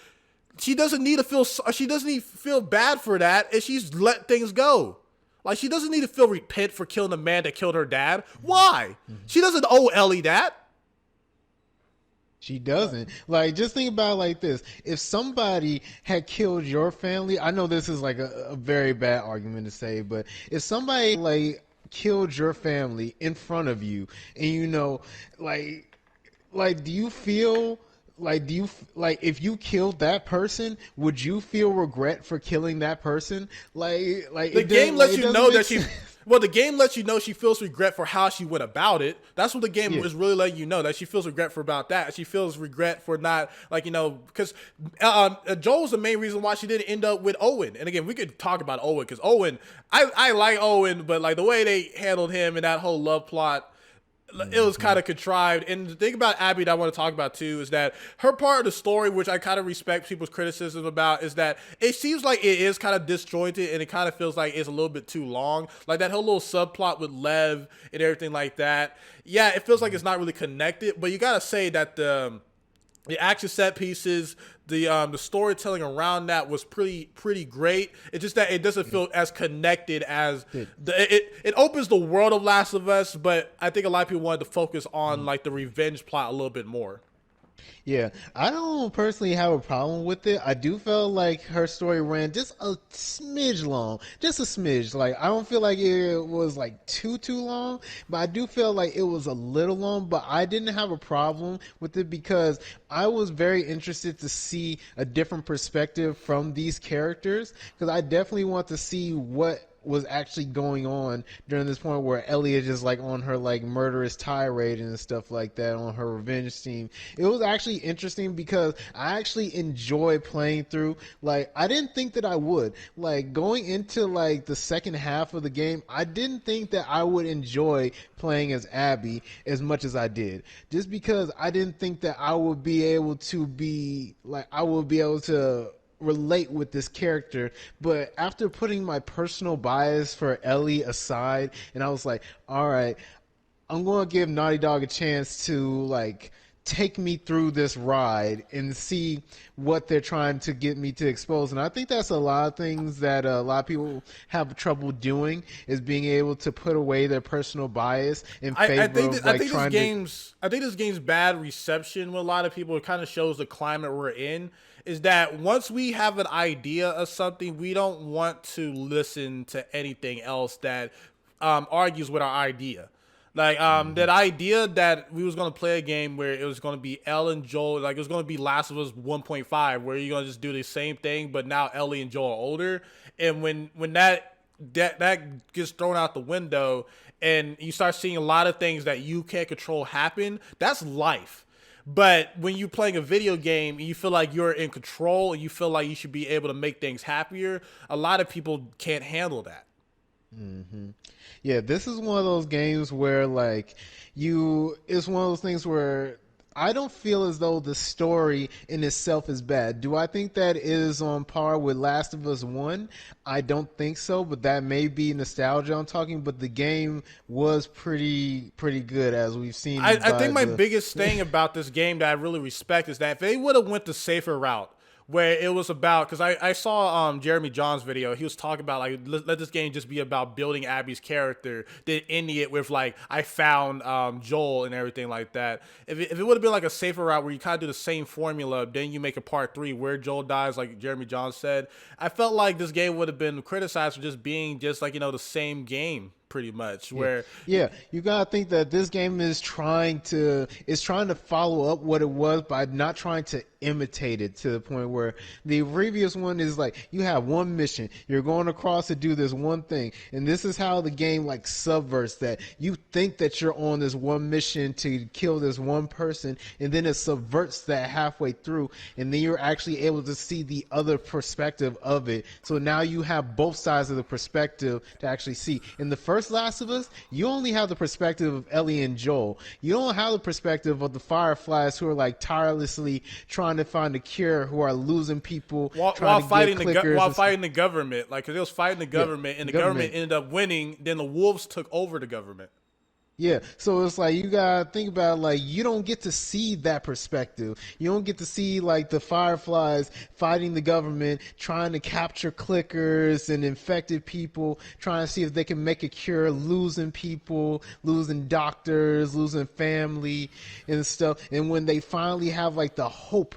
S2: She doesn't need to feel bad for that, and she's let things go. Like, she doesn't need to feel repent for killing the man that killed her dad. Why? She doesn't owe Ellie that.
S3: She doesn't. Like, just think about it like this. If somebody had killed your family, I know this is like a very bad argument to say, but if somebody like killed your family in front of you, and you know, like do you feel like, if you killed that person, would you feel regret for killing that person? The game lets you know that she.
S2: Well, the game lets you know she feels regret for how she went about it. That's what the game is really letting you know, that she feels regret for about that. She feels regret for not, because Joel's the main reason why she didn't end up with Owen. And again, we could talk about Owen, because Owen, I like Owen, but like the way they handled him and that whole love plot, it was kind of contrived. And the thing about Abby that I want to talk about too is that her part of the story, which I kind of respect people's criticism about, is that it seems like it is kind of disjointed, and it kind of feels like it's a little bit too long. Like that whole little subplot with Lev and everything like that. Yeah, it feels like it's not really connected, but you got to say that the action set pieces, the storytelling around that was pretty great. It's just that it doesn't feel as connected as it opens the world of Last of Us, but I think a lot of people wanted to focus on like the revenge plot a little bit more.
S3: Yeah, I don't personally have a problem with it. I do feel like her story ran just a smidge long, just a smidge. Like I don't feel like it was like too long, but I do feel like it was a little long. But I didn't have a problem with it because I was very interested to see a different perspective from these characters because I definitely want to see what was actually going on during this point where Ellie is just like on her like murderous tirade and stuff like that on her revenge team. It was actually interesting because I actually enjoy playing through. Like I didn't think that I would. Like going into like the second half of the game, I didn't think that I would enjoy playing as Abby as much as I did. Just because I didn't think that I would be able to relate with this character. But after putting my personal bias for Ellie aside, and I was like, all right, I'm going to give Naughty Dog a chance to like take me through this ride and see what they're trying to get me to expose. And I think that's a lot of things that a lot of people have trouble doing is being able to put away their personal bias in favor of like trying to.
S2: I think this game's bad reception with a lot of people. It kind of shows the climate we're in. Is that once we have an idea of something, we don't want to listen to anything else that argues with our idea. Like that idea that we was gonna play a game where it was gonna be Elle and Joel, like it was gonna be Last of Us 1.5, where you're gonna just do the same thing, but now Ellie and Joel are older. And when that gets thrown out the window, and you start seeing a lot of things that you can't control happen, that's life. But when you're playing a video game and you feel like you're in control and you feel like you should be able to make things happier, a lot of people can't handle that.
S3: Mm-hmm. Yeah, this is one of those games where like it's one of those things where I don't feel as though the story in itself is bad. Do I think that it is on par with Last of Us 1? I don't think so, but that may be nostalgia I'm talking, but the game was pretty good as we've seen.
S2: I think my biggest thing about this game that I really respect is that if they would have went the safer route, where it was about, because I saw Jeremy John's video. He was talking about like let this game just be about building Abby's character, then ending it with like I found Joel and everything like that. If it would have been like a safer route where you kind of do the same formula, then you make a part 3 where Joel dies, like Jeremy John said, I felt like this game would have been criticized for just being just like the same game pretty much. Where
S3: you gotta think that this game is trying to follow up what it was by not trying to imitate it to the point where the previous one is like you have one mission, you're going across to do this one thing, and this is how the game like subverts that. You think that you're on this one mission to kill this one person, and then it subverts that halfway through, and then you're actually able to see the other perspective of it. So now you have both sides of the perspective to actually see. In the first Last of Us, you only have the perspective of Ellie and Joel. You don't have the perspective of the Fireflies who are like tirelessly trying to find a cure, who are losing people
S2: while fighting the government. Like, 'cause it was fighting the government, and the government ended up winning. Then the wolves took over the government.
S3: Yeah, so it's like you gotta think about it, like you don't get to see that perspective. You don't get to see like the Fireflies fighting the government, trying to capture clickers and infected people, trying to see if they can make a cure, losing people, losing doctors, losing family and stuff. And when they finally have like the hope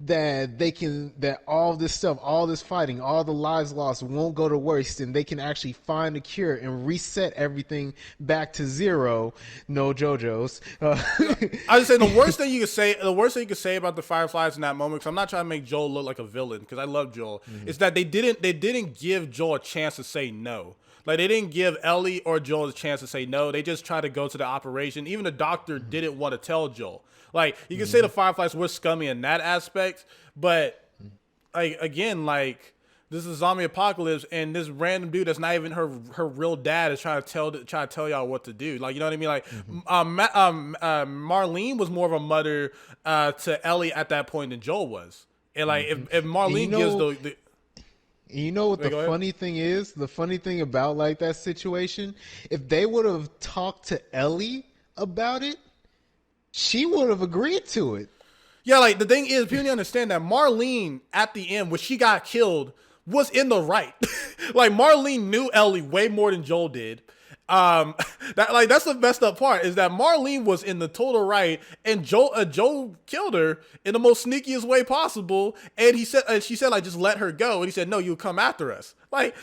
S3: that that all this stuff, all this fighting, all the lives lost won't go to waste, and they can actually find a cure and reset everything back to zero. No JoJo's.
S2: I would say the worst thing you could say about the Fireflies in that moment, because I'm not trying to make Joel look like a villain, because I love Joel, is that they didn't give Joel a chance to say no. Like, they didn't give Ellie or Joel a chance to say no. They just tried to go to the operation. Even the doctor didn't want to tell Joel. Like, you can say the Fireflies were scummy in that aspect, but like again, like this is a zombie apocalypse, and this random dude that's not even her real dad is trying to tell y'all what to do. Like, you know what I mean? Like, Marlene was more of a mother to Ellie at that point than Joel was, and like if Marlene gives the
S3: you know what the funny thing is? The funny thing about like that situation, if they would have talked to Ellie about it, she would have agreed to it.
S2: Yeah, like the thing is, people need to understand that Marlene at the end, when she got killed, was in the right. Like, Marlene knew Ellie way more than Joel did. That's the messed up part is that Marlene was in the total right, and Joe killed her in the most sneakiest way possible. And she said like just let her go, and he said no, you'll come after us. Like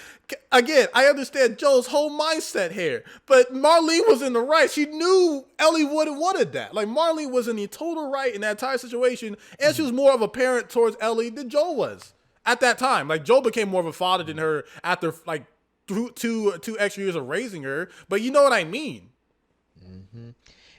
S2: again, I understand Joe's whole mindset here, but Marlene was in the right. She knew Ellie would have wanted that. Like Marlene was in the total right in that entire situation, and she was more of a parent towards Ellie than Joe was at that time. Like Joe became more of a father than her after like two extra years of raising her, but you know what I mean.
S3: Mm-hmm.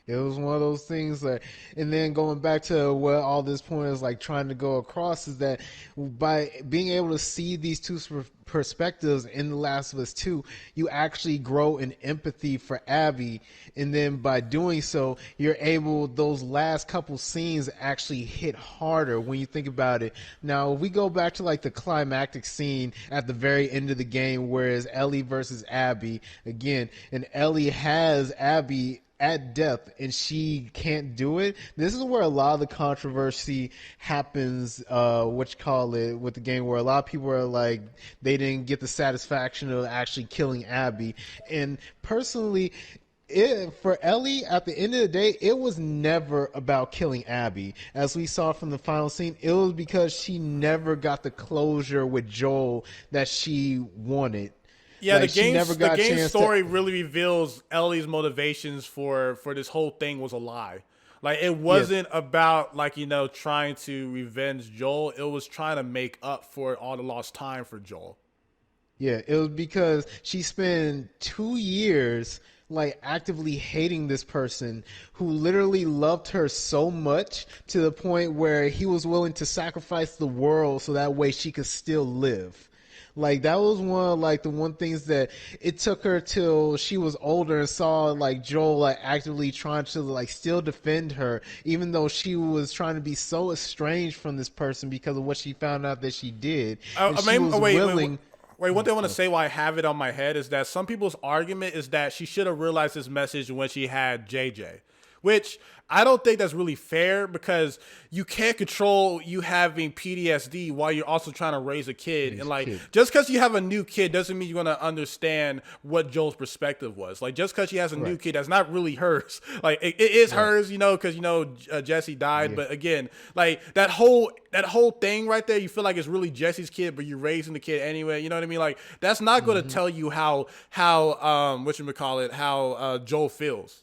S3: It was one of those things that, and then going back to what all this point is like trying to go across is that by being able to see these two perspectives in The Last of Us 2, you actually grow in empathy for Abby. And then by doing so, you're able, those last couple scenes actually hit harder when you think about it. Now, if we go back to like the climactic scene at the very end of the game, whereas Ellie versus Abby again, and Ellie has Abby at death and she can't do it. This is where a lot of the controversy happens, with the game, where a lot of people are like, they didn't get the satisfaction of actually killing Abby. And personally, for Ellie, at the end of the day, it was never about killing Abby. As we saw from the final scene, it was because she never got the closure with Joel that she wanted.
S2: Yeah,
S3: like,
S2: the game story really reveals Ellie's motivations for this whole thing was a lie. Like it wasn't about like, you know, trying to revenge Joel. It was trying to make up for all the lost time for Joel.
S3: Yeah, it was because she spent 2 years like actively hating this person who literally loved her so much to the point where he was willing to sacrifice the world so that way she could still live. Like that was one of like the one things that it took her till she was older and saw like Joel like actively trying to like still defend her, even though she was trying to be so estranged from this person because of what she found out that she did.
S2: One thing I want to say why I have it on my head is that some people's argument is that she should have realized this message when she had JJ, which I don't think that's really fair because you can't control you having PTSD while you're also trying to raise a kid. And like, just because you have a new kid doesn't mean you're going to understand what Joel's perspective was. Like, just because she has a new kid, that's not really hers. Like, it is hers, you know, because, you know, Jesse died. Yeah. But again, like that whole thing right there, you feel like it's really Jesse's kid, but you're raising the kid anyway. You know what I mean? Like, that's not going to tell you how Joel feels.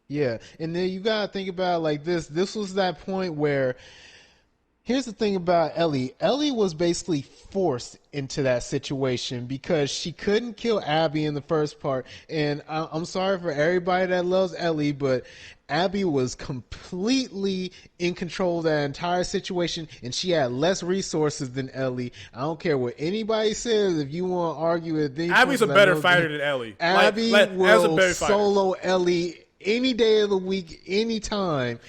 S3: Yeah, and then you gotta think about it like this. This was that point where, here's the thing about Ellie. Ellie was basically forced into that situation because she couldn't kill Abby in the first part. And I'm sorry for everybody that loves Ellie, but Abby was completely in control of that entire situation, and she had less resources than Ellie. I don't care what anybody says. If you want to argue with
S2: Abby's a better fighter than Ellie.
S3: Abby will solo Ellie any day of the week, any time.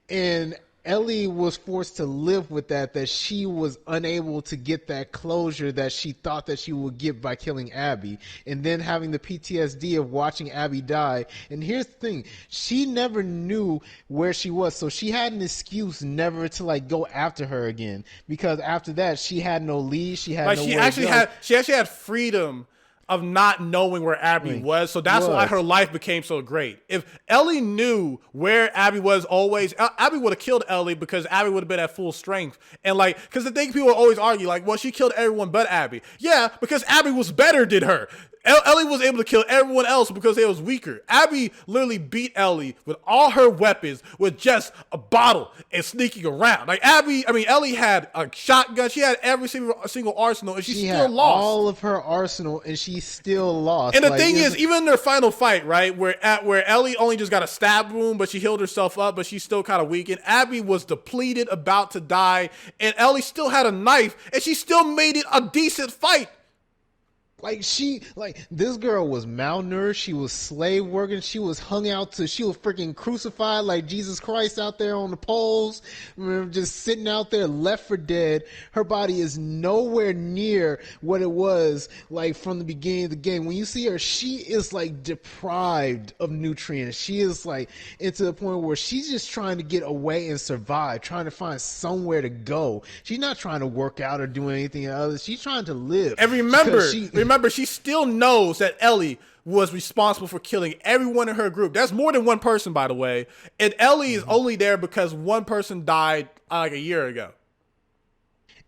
S3: And Ellie was forced to live with that she was unable to get that closure that she thought that she would get by killing Abby, and then having the PTSD of watching Abby die. And here's the thing, she never knew where she was, so she had an excuse never to like go after her again, because after that she had no lead, she had no
S2: she actually had freedom of not knowing where Abby was. So that's why her life became so great. If Ellie knew where Abby was always, Abby would have killed Ellie because Abby would have been at full strength. And like, because the thing people always argue, like, well, she killed everyone but Abby. Yeah, because Abby was better than her. Ellie was able to kill everyone else because they was weaker. Abby literally beat Ellie with all her weapons with just a bottle and sneaking around. Like Ellie had a shotgun. She had every single arsenal, and she still lost.
S3: All of her arsenal, and she still lost.
S2: And the thing is, even in their final fight, right, where Ellie only just got a stab wound, but she healed herself up, but she's still kind of weak, and Abby was depleted, about to die, and Ellie still had a knife, and she still made it a decent fight.
S3: Like this girl was malnourished, she was slave working, she was she was freaking crucified like Jesus Christ out there on the poles, just sitting out there left for dead. Her body is nowhere near what it was like from the beginning of the game. When you see her, she is like deprived of nutrients. She is like into the point where she's just trying to get away and survive, trying to find somewhere to go. She's not trying to work out or do anything else. She's trying to live.
S2: And remember remember, she still knows that Ellie was responsible for killing everyone in her group. That's more than one person, by the way. And Ellie is only there because one person died like a year ago.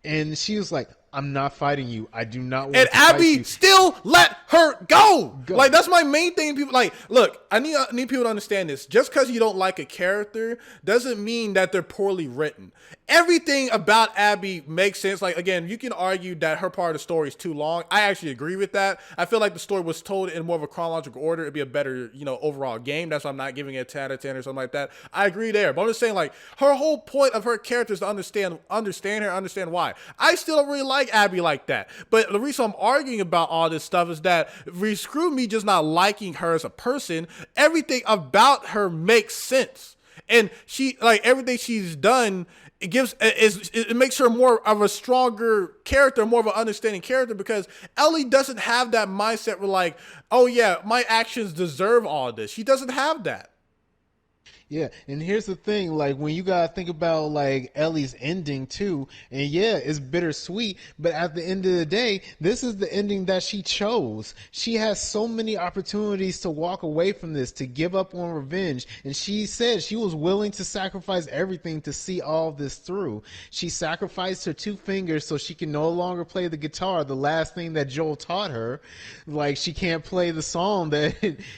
S3: And she was like, I'm not fighting you. I do not want
S2: and
S3: to fight you.
S2: Abby still let her go. Like, that's my main thing. People like, look, I need people to understand this. Just because you don't like a character doesn't mean that they're poorly written. Everything about Abby makes sense. Like, again, you can argue that her part of the story is too long. I actually agree with that. I feel like the story was told in more of a chronological order. It'd be a better, overall game. That's why I'm not giving it a 10 out of 10 or something like that. I agree there. But I'm just saying, like, her whole point of her character is to understand her, understand why. I still don't really like Abby like that. But the reason I'm arguing about all this stuff is that screw me just not liking her as a person. Everything about her makes sense. And she, like, everything she's done, it makes her more of a stronger character, more of an understanding character, because Ellie doesn't have that mindset where, like, oh yeah, my actions deserve all this. She doesn't have that.
S3: Yeah, and here's the thing, like, when you gotta think about, like, Ellie's ending too, and yeah, it's bittersweet, but at the end of the day, this is the ending that she chose. She has so many opportunities to walk away from this, to give up on revenge, and she said she was willing to sacrifice everything to see all this through. She sacrificed her 2 fingers so she can no longer play the guitar, the last thing that Joel taught her. Like, she can't play the song that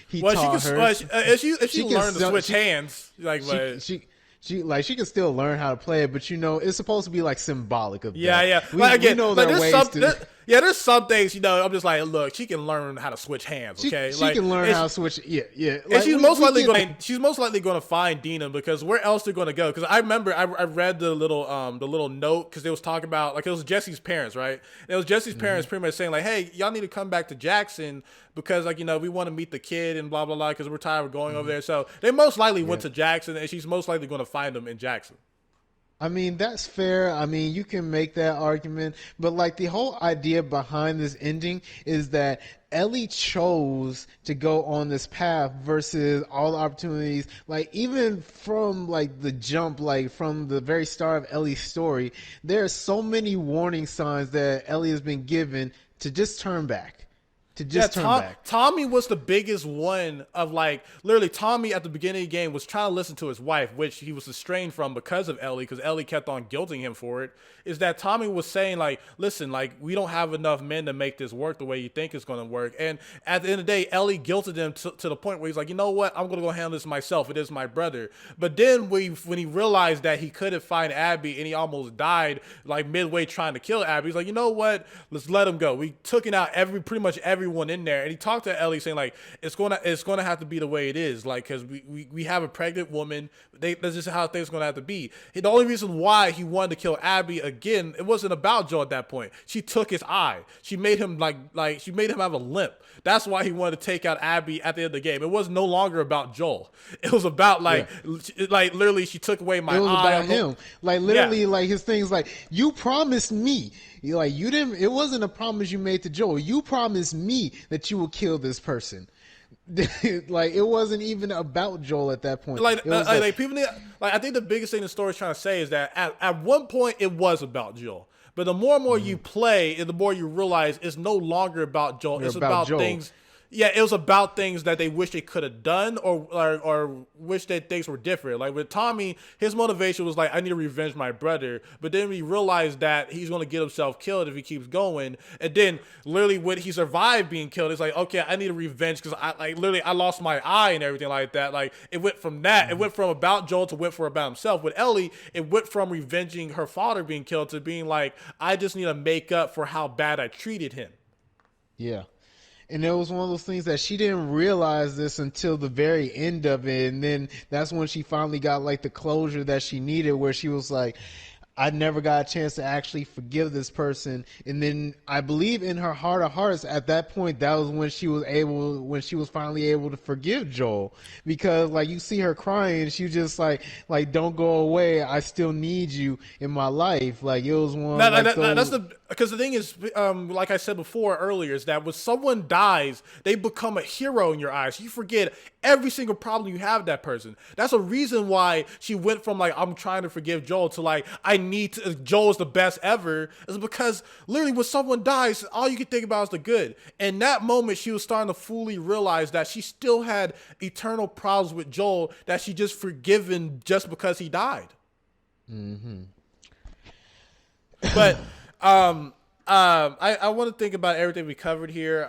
S3: he taught her.
S2: If she learned to switch hands. Like,
S3: she can still learn how to play it, but it's supposed to be like symbolic of that.
S2: Yeah.
S3: We know there are ways to.
S2: There's some things, I'm just like, look, she can learn how to switch hands, okay?
S3: She can learn how to switch, yeah.
S2: And like, she's most likely going to find Dina, because where else they're going to go? Because I remember I read the little note, because they was talking about, like, it was Jesse's parents, right? And it was Jesse's parents pretty much saying, like, hey, y'all need to come back to Jackson because, like, we want to meet the kid and blah, blah, blah, because we're tired of going over there. So they most likely went to Jackson, and she's most likely going to find them in Jackson.
S3: I mean, that's fair. I mean, you can make that argument, but like the whole idea behind this ending is that Ellie chose to go on this path versus all the opportunities. Like, even from like the jump, like from the very start of Ellie's story, there are so many warning signs that Ellie has been given to just turn back.
S2: Tommy was the biggest one of, like, literally Tommy at the beginning of the game was trying to listen to his wife, which he was estranged from because of Ellie, because Ellie kept on guilting him for it. Is that Tommy was saying, like, listen, like, we don't have enough men to make this work the way you think it's going to work. And at the end of the day, Ellie guilted him to the point where he's like, you know what, I'm going to go handle this myself. It is my brother. But then when he realized that he couldn't find Abby and he almost died, like, midway trying to kill Abby, he's like, you know what, let's let him go. We took it out pretty much everyone in there, and he talked to Ellie saying, like, it's gonna have to be the way it is, like, because we have a pregnant woman. That's just how things gonna have to be. The only reason why he wanted to kill Abby again, it wasn't about Joel at that point. She took his eye. She made him she made him have a limp. That's why he wanted to take out Abby at the end of the game. It was no longer about Joel. It was about like literally she took away my eye.
S3: It was about him. Like, literally, like, his things like, you promised me. You didn't. It wasn't a promise you made to Joel. You promised me that you would kill this person. Like, it wasn't even about Joel at that point.
S2: People need, like, I think the biggest thing the story is trying to say is that at one point it was about Joel, but the more and more you play, the more you realize it's no longer about Joel. It's about things. Yeah, it was about things that they wish they could have done or wish that things were different. Like with Tommy, his motivation was like, I need to revenge my brother. But then we realized that he's going to get himself killed if he keeps going. And then literally when he survived being killed, it's like, okay, I need to revenge because I lost my eye and everything like that. Like, it went from that. It went from about Joel to went for about himself. With Ellie, it went from revenging her father being killed to being like, I just need to make up for how bad I treated him.
S3: Yeah. And it was one of those things that she didn't realize this until the very end of it. And then that's when she finally got like the closure that she needed, where she was like, I never got a chance to actually forgive this person. And then I believe in her heart of hearts at that point, that was when she was finally able to forgive Joel, because like you see her crying, she just like, don't go away. I still need you in my life. Like, it was one.
S2: Because the thing is, like I said before earlier, is that when someone dies, they become a hero in your eyes. You forget every single problem you have with that person. That's a reason why she went from like, I'm trying to forgive Joel to like, Joel is the best ever. Is because literally when someone dies, all you can think about is the good. And that moment, she was starting to fully realize that she still had eternal problems with Joel that she just forgiven just because he died. But I want to think about everything we covered here.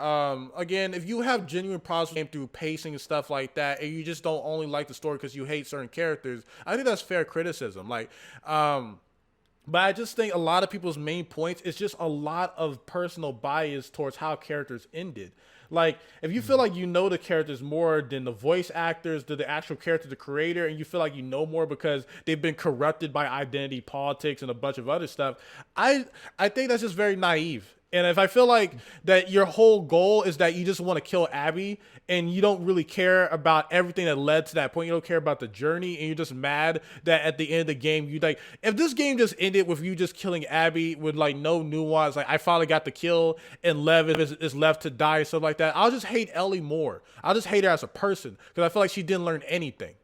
S2: Again, if you have genuine problems with the game through pacing and stuff like that, and you just don't only like the story because you hate certain characters, I think that's fair criticism. Like, but I just think a lot of people's main points is just a lot of personal bias towards how characters ended. Like, if you feel like you know the characters more than the voice actors, than the actual character, the creator, and you feel like you know more because they've been corrupted by identity politics and a bunch of other stuff, I think that's just very naive. And if I feel like that your whole goal is that you just want to kill Abby and you don't really care about everything that led to that point, you don't care about the journey, and you're just mad that at the end of the game, you like, if this game just ended with you just killing Abby with like no nuance, like I finally got the kill and Lev is left to die and stuff like that, I'll just hate Ellie more. I'll just hate her as a person because I feel like she didn't learn anything.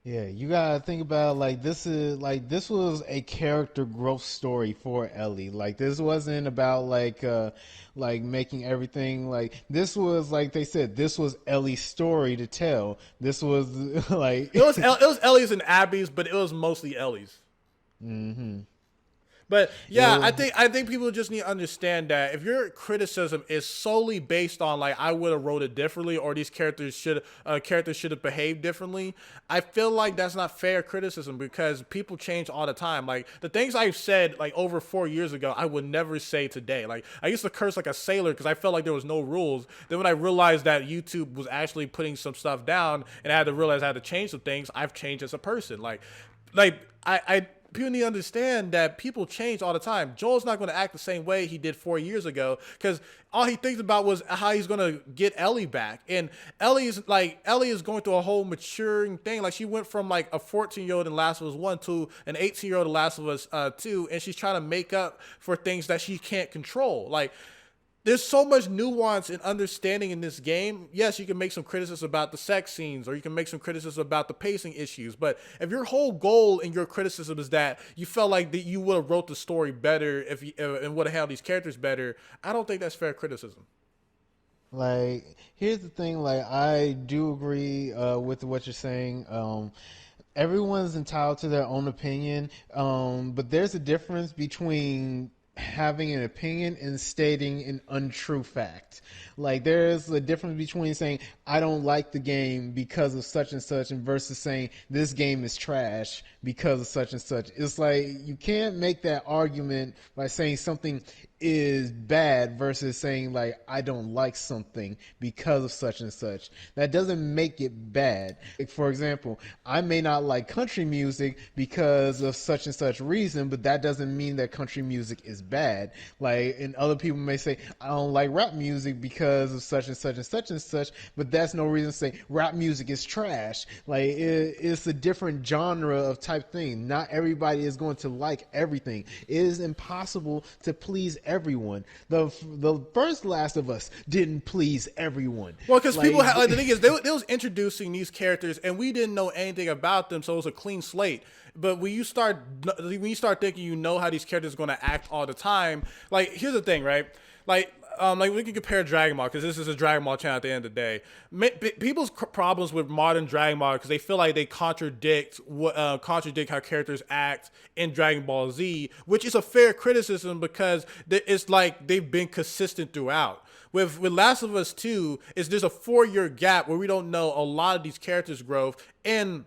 S3: Yeah, you gotta think about this was a character growth story for Ellie. Like this wasn't about like making everything this was like they said this was Ellie's story to tell. This was like
S2: it was Ellie's and Abby's, but it was mostly Ellie's. But yeah, I think people just need to understand that if your criticism is solely based on like I would have wrote it differently or these characters should have behaved differently, I feel like that's not fair criticism because people change all the time. Like the things I've said like over 4 years ago, I would never say today. Like I used to curse like a sailor because I felt like there was no rules. Then when I realized that YouTube was actually putting some stuff down and I had to realize I had to change some things, I've changed as a person. Like I people need to understand that people change all the time. Joel's not going to act the same way he did 4 years ago because all he thinks about was how he's going to get Ellie back. And Ellie is going through a whole maturing thing. Like she went from like a 14-year-old in Last of Us 1 to an 18-year-old in Last of Us 2, and she's trying to make up for things that she can't control. Like there's so much nuance and understanding in this game. Yes, you can make some criticism about the sex scenes or you can make some criticism about the pacing issues. But if your whole goal in your criticism is that you felt like that you would have wrote the story better if you and would have handled these characters better, I don't think that's fair criticism.
S3: Like, here's the thing. Like, I do agree with what you're saying. Everyone's entitled to their own opinion. But there's a difference between having an opinion and stating an untrue fact. Like there's a difference between saying I don't like the game because of such and such and versus saying this game is trash because of such and such. It's like you can't make that argument by saying something is bad versus saying like I don't like something because of such and such. That doesn't make it bad. Like, for example, I may not like country music because of such and such reason, but that doesn't mean that country music is bad. Like, and other people may say I don't like rap music because of such and such and such and such, but that's no reason to say rap music is trash. Like it's a different genre of type thing. Not everybody is going to like everything. It is impossible to please everyone. The first Last of Us didn't please everyone.
S2: Well, because people like the thing is they was introducing these characters and we didn't know anything about them, so it was a clean slate. But when you start thinking you know how these characters are going to act all the time, like here's the thing, right? Like we can compare Dragon Ball because this is a Dragon Ball channel at the end of the day. People's problems with modern Dragon Ball because they feel like they contradict how characters act in Dragon Ball Z, which is a fair criticism because it's like they've been consistent throughout. With Last of Us 2, there's a 4-year gap where we don't know a lot of these characters' growth and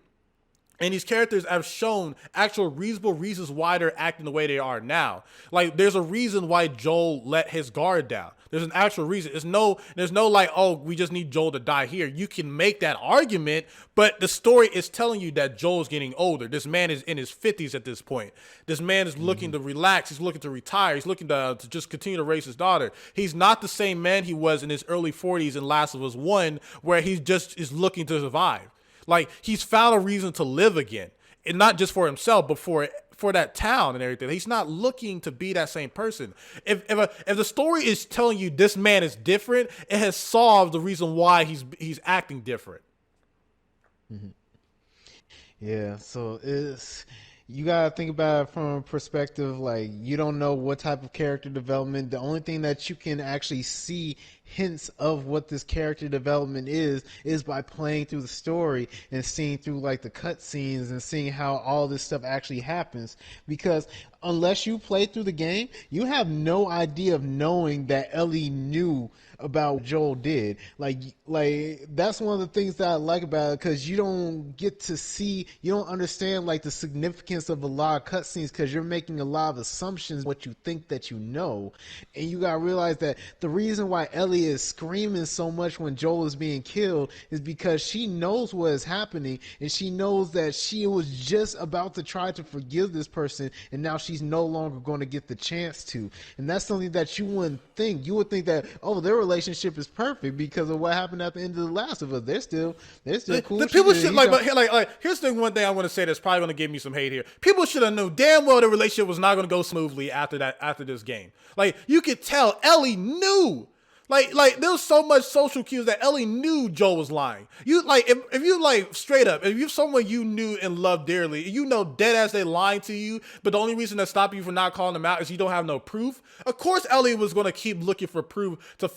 S2: these characters have shown actual reasonable reasons why they're acting the way they are now. Like, there's a reason why Joel let his guard down. There's an actual reason. There's no like, oh, we just need Joel to die here. You can make that argument, but the story is telling you that Joel's getting older. This man is in his 50s at this point. This man is looking to relax. He's looking to retire. He's looking to just continue to raise his daughter. He's not the same man he was in his early 40s in Last of Us 1, where he just is looking to survive. Like, he's found a reason to live again. And not just for himself, but for for that town and everything. He's not looking to be that same person. If the story is telling you this man is different, it has solved the reason why he's acting different.
S3: Mm-hmm. Yeah, so you gotta think about it from a perspective like you don't know what type of character development. The only thing that you can actually see hints of what this character development is by playing through the story and seeing through like the cutscenes and seeing how all this stuff actually happens. Because unless you play through the game, you have no idea of knowing that Ellie knew about what Joel did. Like that's one of the things that I like about it, because you don't get to see, you don't understand like the significance of a lot of cutscenes, because you're making a lot of assumptions what you think that you know, and you gotta realize that the reason why Ellie is screaming so much when Joel is being killed is because she knows what is happening, and she knows that she was just about to try to forgive this person, and now she's no longer going to get the chance to. And that's something that you wouldn't think. You would think that, oh, their relationship is perfect because of what happened at the end of The Last of Us. They're still cool.
S2: The people should like here's the one thing I want to say that's probably going to give me some hate here. People should have known damn well the relationship was not going to go smoothly after this game. Like, you could tell Ellie knew. Like there was so much social cues that Ellie knew Joel was lying. You like if you like straight up, if you're someone you knew and loved dearly, you know dead ass they lying to you, but the only reason that stopped you from not calling them out is you don't have no proof. Of course Ellie was gonna keep looking for proof to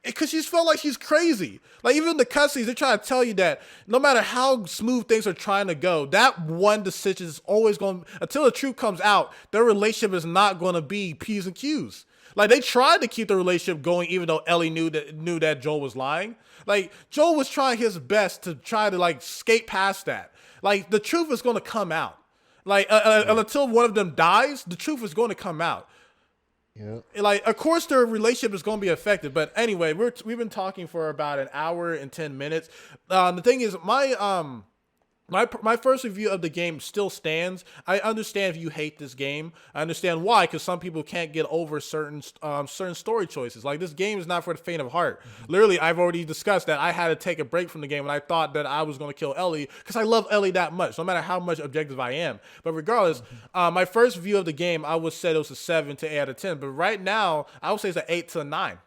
S2: because she felt like she's crazy. Like even the cutscenes, they're trying to tell you that no matter how smooth things are trying to go, that one decision is always going, until the truth comes out, their relationship is not gonna be P's and Q's. Like, they tried to keep the relationship going even though Ellie knew that Joel was lying. Like, Joel was trying his best to try to, like, skate past that. Like, the truth is going to come out. Like, until one of them dies, the truth is going to come out. Yeah. Like, of course their relationship is going to be affected. But anyway, we've been talking for about an hour and 10 minutes. The thing is, my first review of the game still stands. I understand if you hate this game. I understand why, because some people can't get over certain story choices. Like, this game is not for the faint of heart. Literally, I've already discussed that I had to take a break from the game and I thought that I was going to kill Ellie because I love Ellie that much, no matter how much objective I am. But regardless, my first view of the game, I would say it was a 7 to 8 out of 10. But right now, I would say it's an 8 to 9.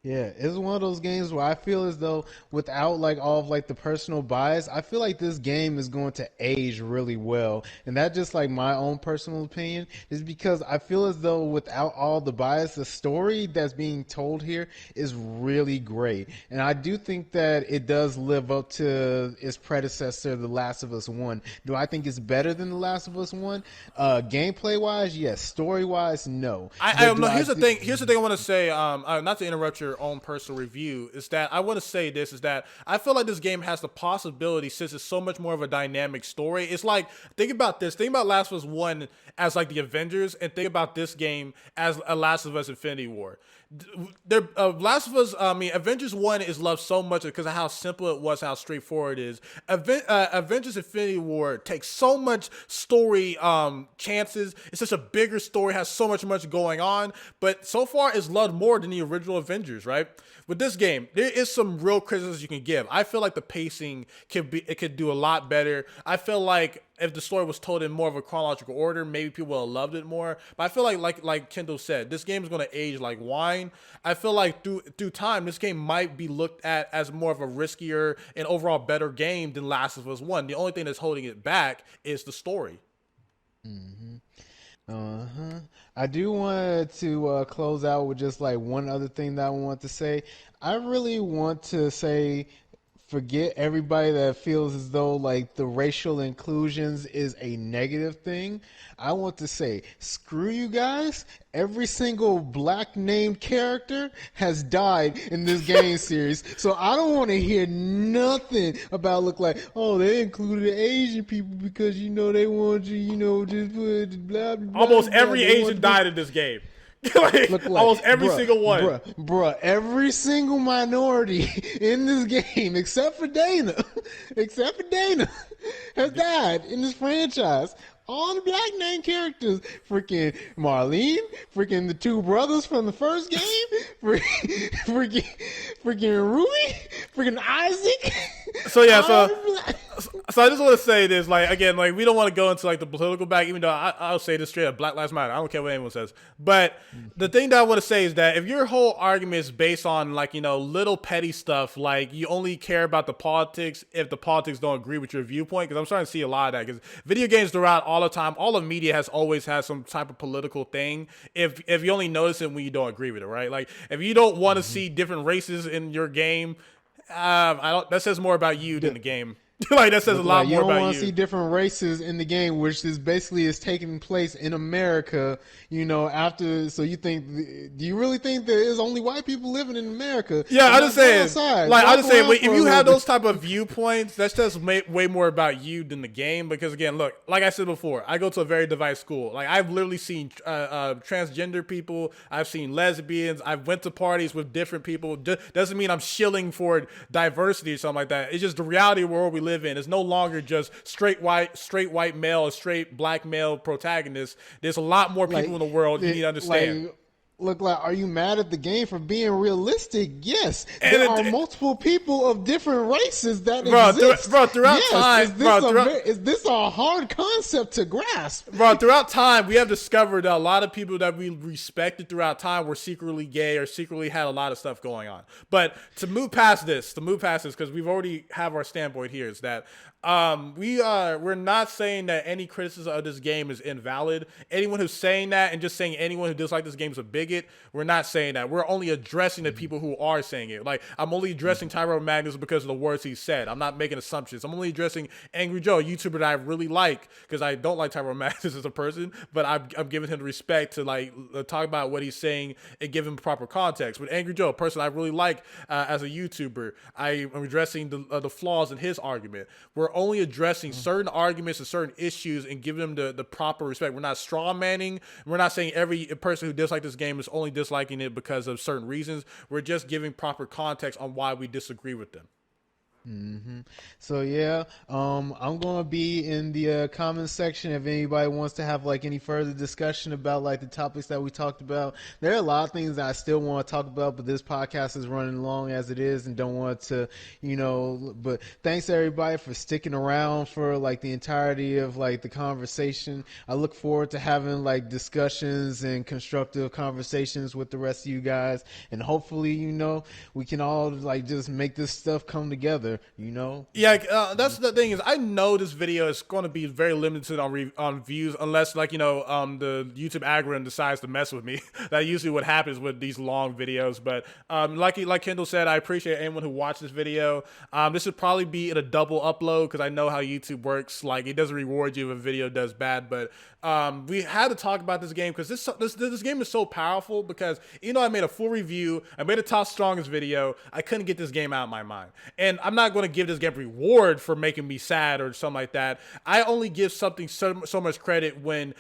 S3: Yeah, it's one of those games where I feel as though without like all of like the personal bias, I feel like this game is going to age really well. And that's just like my own personal opinion, is because I feel as though without all the bias, the story that's being told here is really great. And I do think that it does live up to its predecessor, The Last of Us 1. Do I think it's better than The Last of Us 1? Gameplay wise, yes. Story wise, no.
S2: Here's the thing I want to say, not to interrupt your own personal review, is that I want to say this, is that I feel like this game has the possibility, since it's so much more of a dynamic story. It's like, think about Last of Us 1 as like the Avengers, and think about this game as a Last of Us Infinity War. Avengers 1 is loved so much because of how simple it was, how straightforward it is. Avengers Infinity War takes so much story chances. It's such a bigger story, has so much going on, but so far it's loved more than the original Avengers, right? With this game, there is some real criticisms you can give. I feel like the pacing could do a lot better. I feel like if the story was told in more of a chronological order, maybe people would have loved it more. But I feel like Kendall said, this game is going to age like wine. I feel like through time, this game might be looked at as more of a riskier and overall better game than Last of Us 1. The only thing that's holding it back is the story.
S3: Mm-hmm. I do want to close out with just like one other thing that I want to say. I really want to say, forget everybody that feels as though like the racial inclusions is a negative thing. I want to say, screw you guys. Every single black named character has died in this game series. So I don't want to hear nothing about look like, oh, they included Asian people because, you know, they want you, you know, just put blah, blah, blah.
S2: Almost every Asian died in this game. Almost every single one.
S3: Bruh, every single minority in this game, except for Dana, has died in this franchise. All the black name characters, freaking Marlene, freaking the two brothers from the first game, freaking Ruby, freaking Isaac.
S2: So So I just want to say this, like, again, like, we don't want to go into like the political back, even though I'll say this straight up, Black Lives Matter. I don't care what anyone says. But the thing that I want to say is that if your whole argument is based on like, little petty stuff, like you only care about the politics if the politics don't agree with your viewpoint, because I'm starting to see a lot of that, because video games throughout all the time, all of media has always had some type of political thing. If you only notice it when you don't agree with it, right? Like if you don't want to see different races in your game, that says more about you than the game. Like that says a lot more about you.
S3: You don't want to see different races in the game, which is basically is taking place in America. After so you think, do you really think there is only white people living in America?
S2: Yeah, I'm just saying. Like I'm just saying, if you have those type of viewpoints, that's just way more about you than the game. Because again, look, like I said before, I go to a very diverse school. Like I've literally seen transgender people. I've seen lesbians. I've went to parties with different people. Doesn't mean I'm shilling for diversity or something like that. It's just the reality of the world we live in. It's no longer just straight white male or straight black male protagonist. There's a lot more people in the world you need to understand.
S3: Are you mad at the game for being realistic? Yes. There are multiple people of different races that exist.
S2: Throughout time,
S3: is this a hard concept to grasp?
S2: Bro, throughout time, we have discovered that a lot of people that we respected throughout time were secretly gay or secretly had a lot of stuff going on. But to move past this, because we've already have our standpoint here, is that we're not saying that any criticism of this game is invalid. Anyone who's saying that and just saying anyone who dislikes this game is a bigot, we're not saying that. We're only addressing the people who are saying it. Like, I'm only addressing Tyrone Magnus because of the words he said. I'm not making assumptions. I'm only addressing Angry Joe, a YouTuber that I really like, because I don't like Tyrone Magnus as a person, but I'm giving him the respect to like talk about what he's saying and give him proper context. With Angry Joe, a person I really like as a YouTuber, I am addressing the flaws in his argument. We're only addressing certain arguments and certain issues and giving them the proper respect. We're not straw manning. We're not saying every person who dislikes this game is only disliking it because of certain reasons. We're just giving proper context on why we disagree with them.
S3: So yeah, I'm gonna be in the comment section if anybody wants to have like any further discussion about like the topics that we talked about. There are a lot of things that I still want to talk about, but this podcast is running long as it is and don't want to, but thanks everybody for sticking around for like the entirety of like the conversation. I look forward to having like discussions and constructive conversations with the rest of you guys, and hopefully, we can all like just make this stuff come together.
S2: Yeah, that's the thing is I know this video is going to be very limited on views unless like the YouTube algorithm decides to mess with me. That's usually what happens with these long videos. But like Kendall said, I appreciate anyone who watched this video. This should probably be in a double upload because I know how YouTube works. Like it doesn't reward you if a video does bad, but we had to talk about this game because this game is so powerful. Because I made a full review, I made a top strongest video, I couldn't get this game out of my mind, and I'm not going to give this game reward for making me sad or something like that. I only give something so much credit when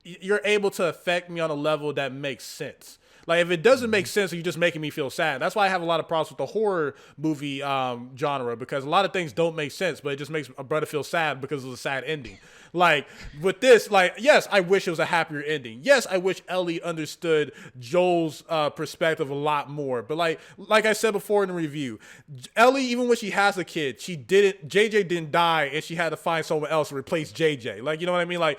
S2: you're able to affect me on a level that makes sense. Like if it doesn't make sense, you're just making me feel sad. That's why I have a lot of problems with the horror movie genre, because a lot of things don't make sense, but it just makes a brother feel sad because of a sad ending. Like with this, like yes, I wish it was a happier ending. Yes, I wish Ellie understood Joel's perspective a lot more. But like I said before in the review, Ellie, even when she has a kid, JJ didn't die, and she had to find someone else to replace JJ. Like you know what I mean? Like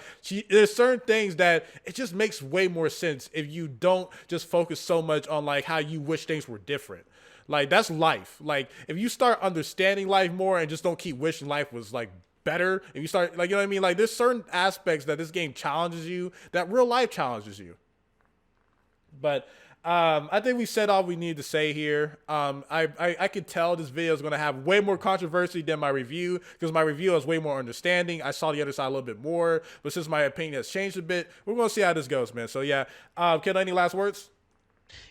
S2: there's certain things that it just makes way more sense if you don't just focus so much on like how you wish things were different. Like that's life. Like if you start understanding life more and just don't keep wishing life was like better, if you start like, you know what I mean? Like there's certain aspects that this game challenges you that real life challenges you. But I think we said all we need to say here. I could tell this video is going to have way more controversy than my review, because my review has way more understanding. I saw the other side a little bit more, but since my opinion has changed a bit, we're going to see how this goes, man. So yeah, Kendall, any last words?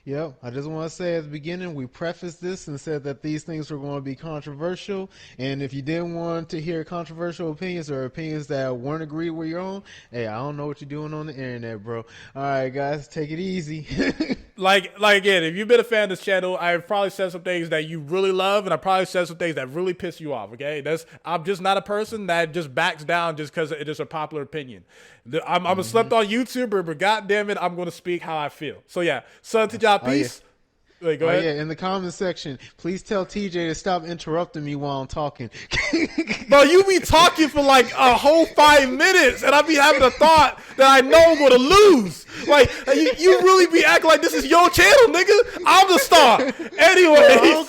S3: Yep, I just want to say at the beginning, we prefaced this and said that these things were going to be controversial. And if you didn't want to hear controversial opinions or opinions that weren't agreed with your own, hey, I don't know what you're doing on the internet, bro. All right, guys, take it easy.
S2: Like again, if you've been a fan of this channel, I've probably said some things that you really love, and I probably said some things that really piss you off. Okay, I'm just not a person that just backs down just because it is a popular opinion. I'm a slept on YouTuber, but goddamn it, I'm going to speak how I feel. So yeah, SonTj, peace. Wait, go
S3: Oh
S2: ahead.
S3: yeah, in the comment section, please tell TJ to stop interrupting me while I'm talking.
S2: Bro, you be talking for like a whole 5 minutes, and I be having a thought that I know I'm gonna lose. Like, you really be acting like this is your channel, nigga. I'm the star. Anyway,
S3: I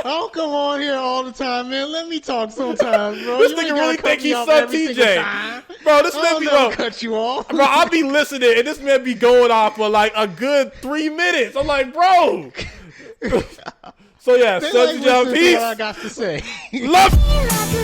S3: don't come on here all the time, man. Let me talk sometimes, bro.
S2: This
S3: You
S2: nigga
S3: ain't gotta
S2: really
S3: cut
S2: think
S3: me
S2: he's
S3: off every single
S2: SonTj.
S3: time.
S2: Bro, this
S3: I
S2: man
S3: don't
S2: be
S3: never cut you off.
S2: Bro, I be listening, and this man be going off for like a good 3 minutes. I'm like, bro. So yeah,
S3: They
S2: SonTj,
S3: like listening to
S2: peace.
S3: what I got to say.
S2: Love.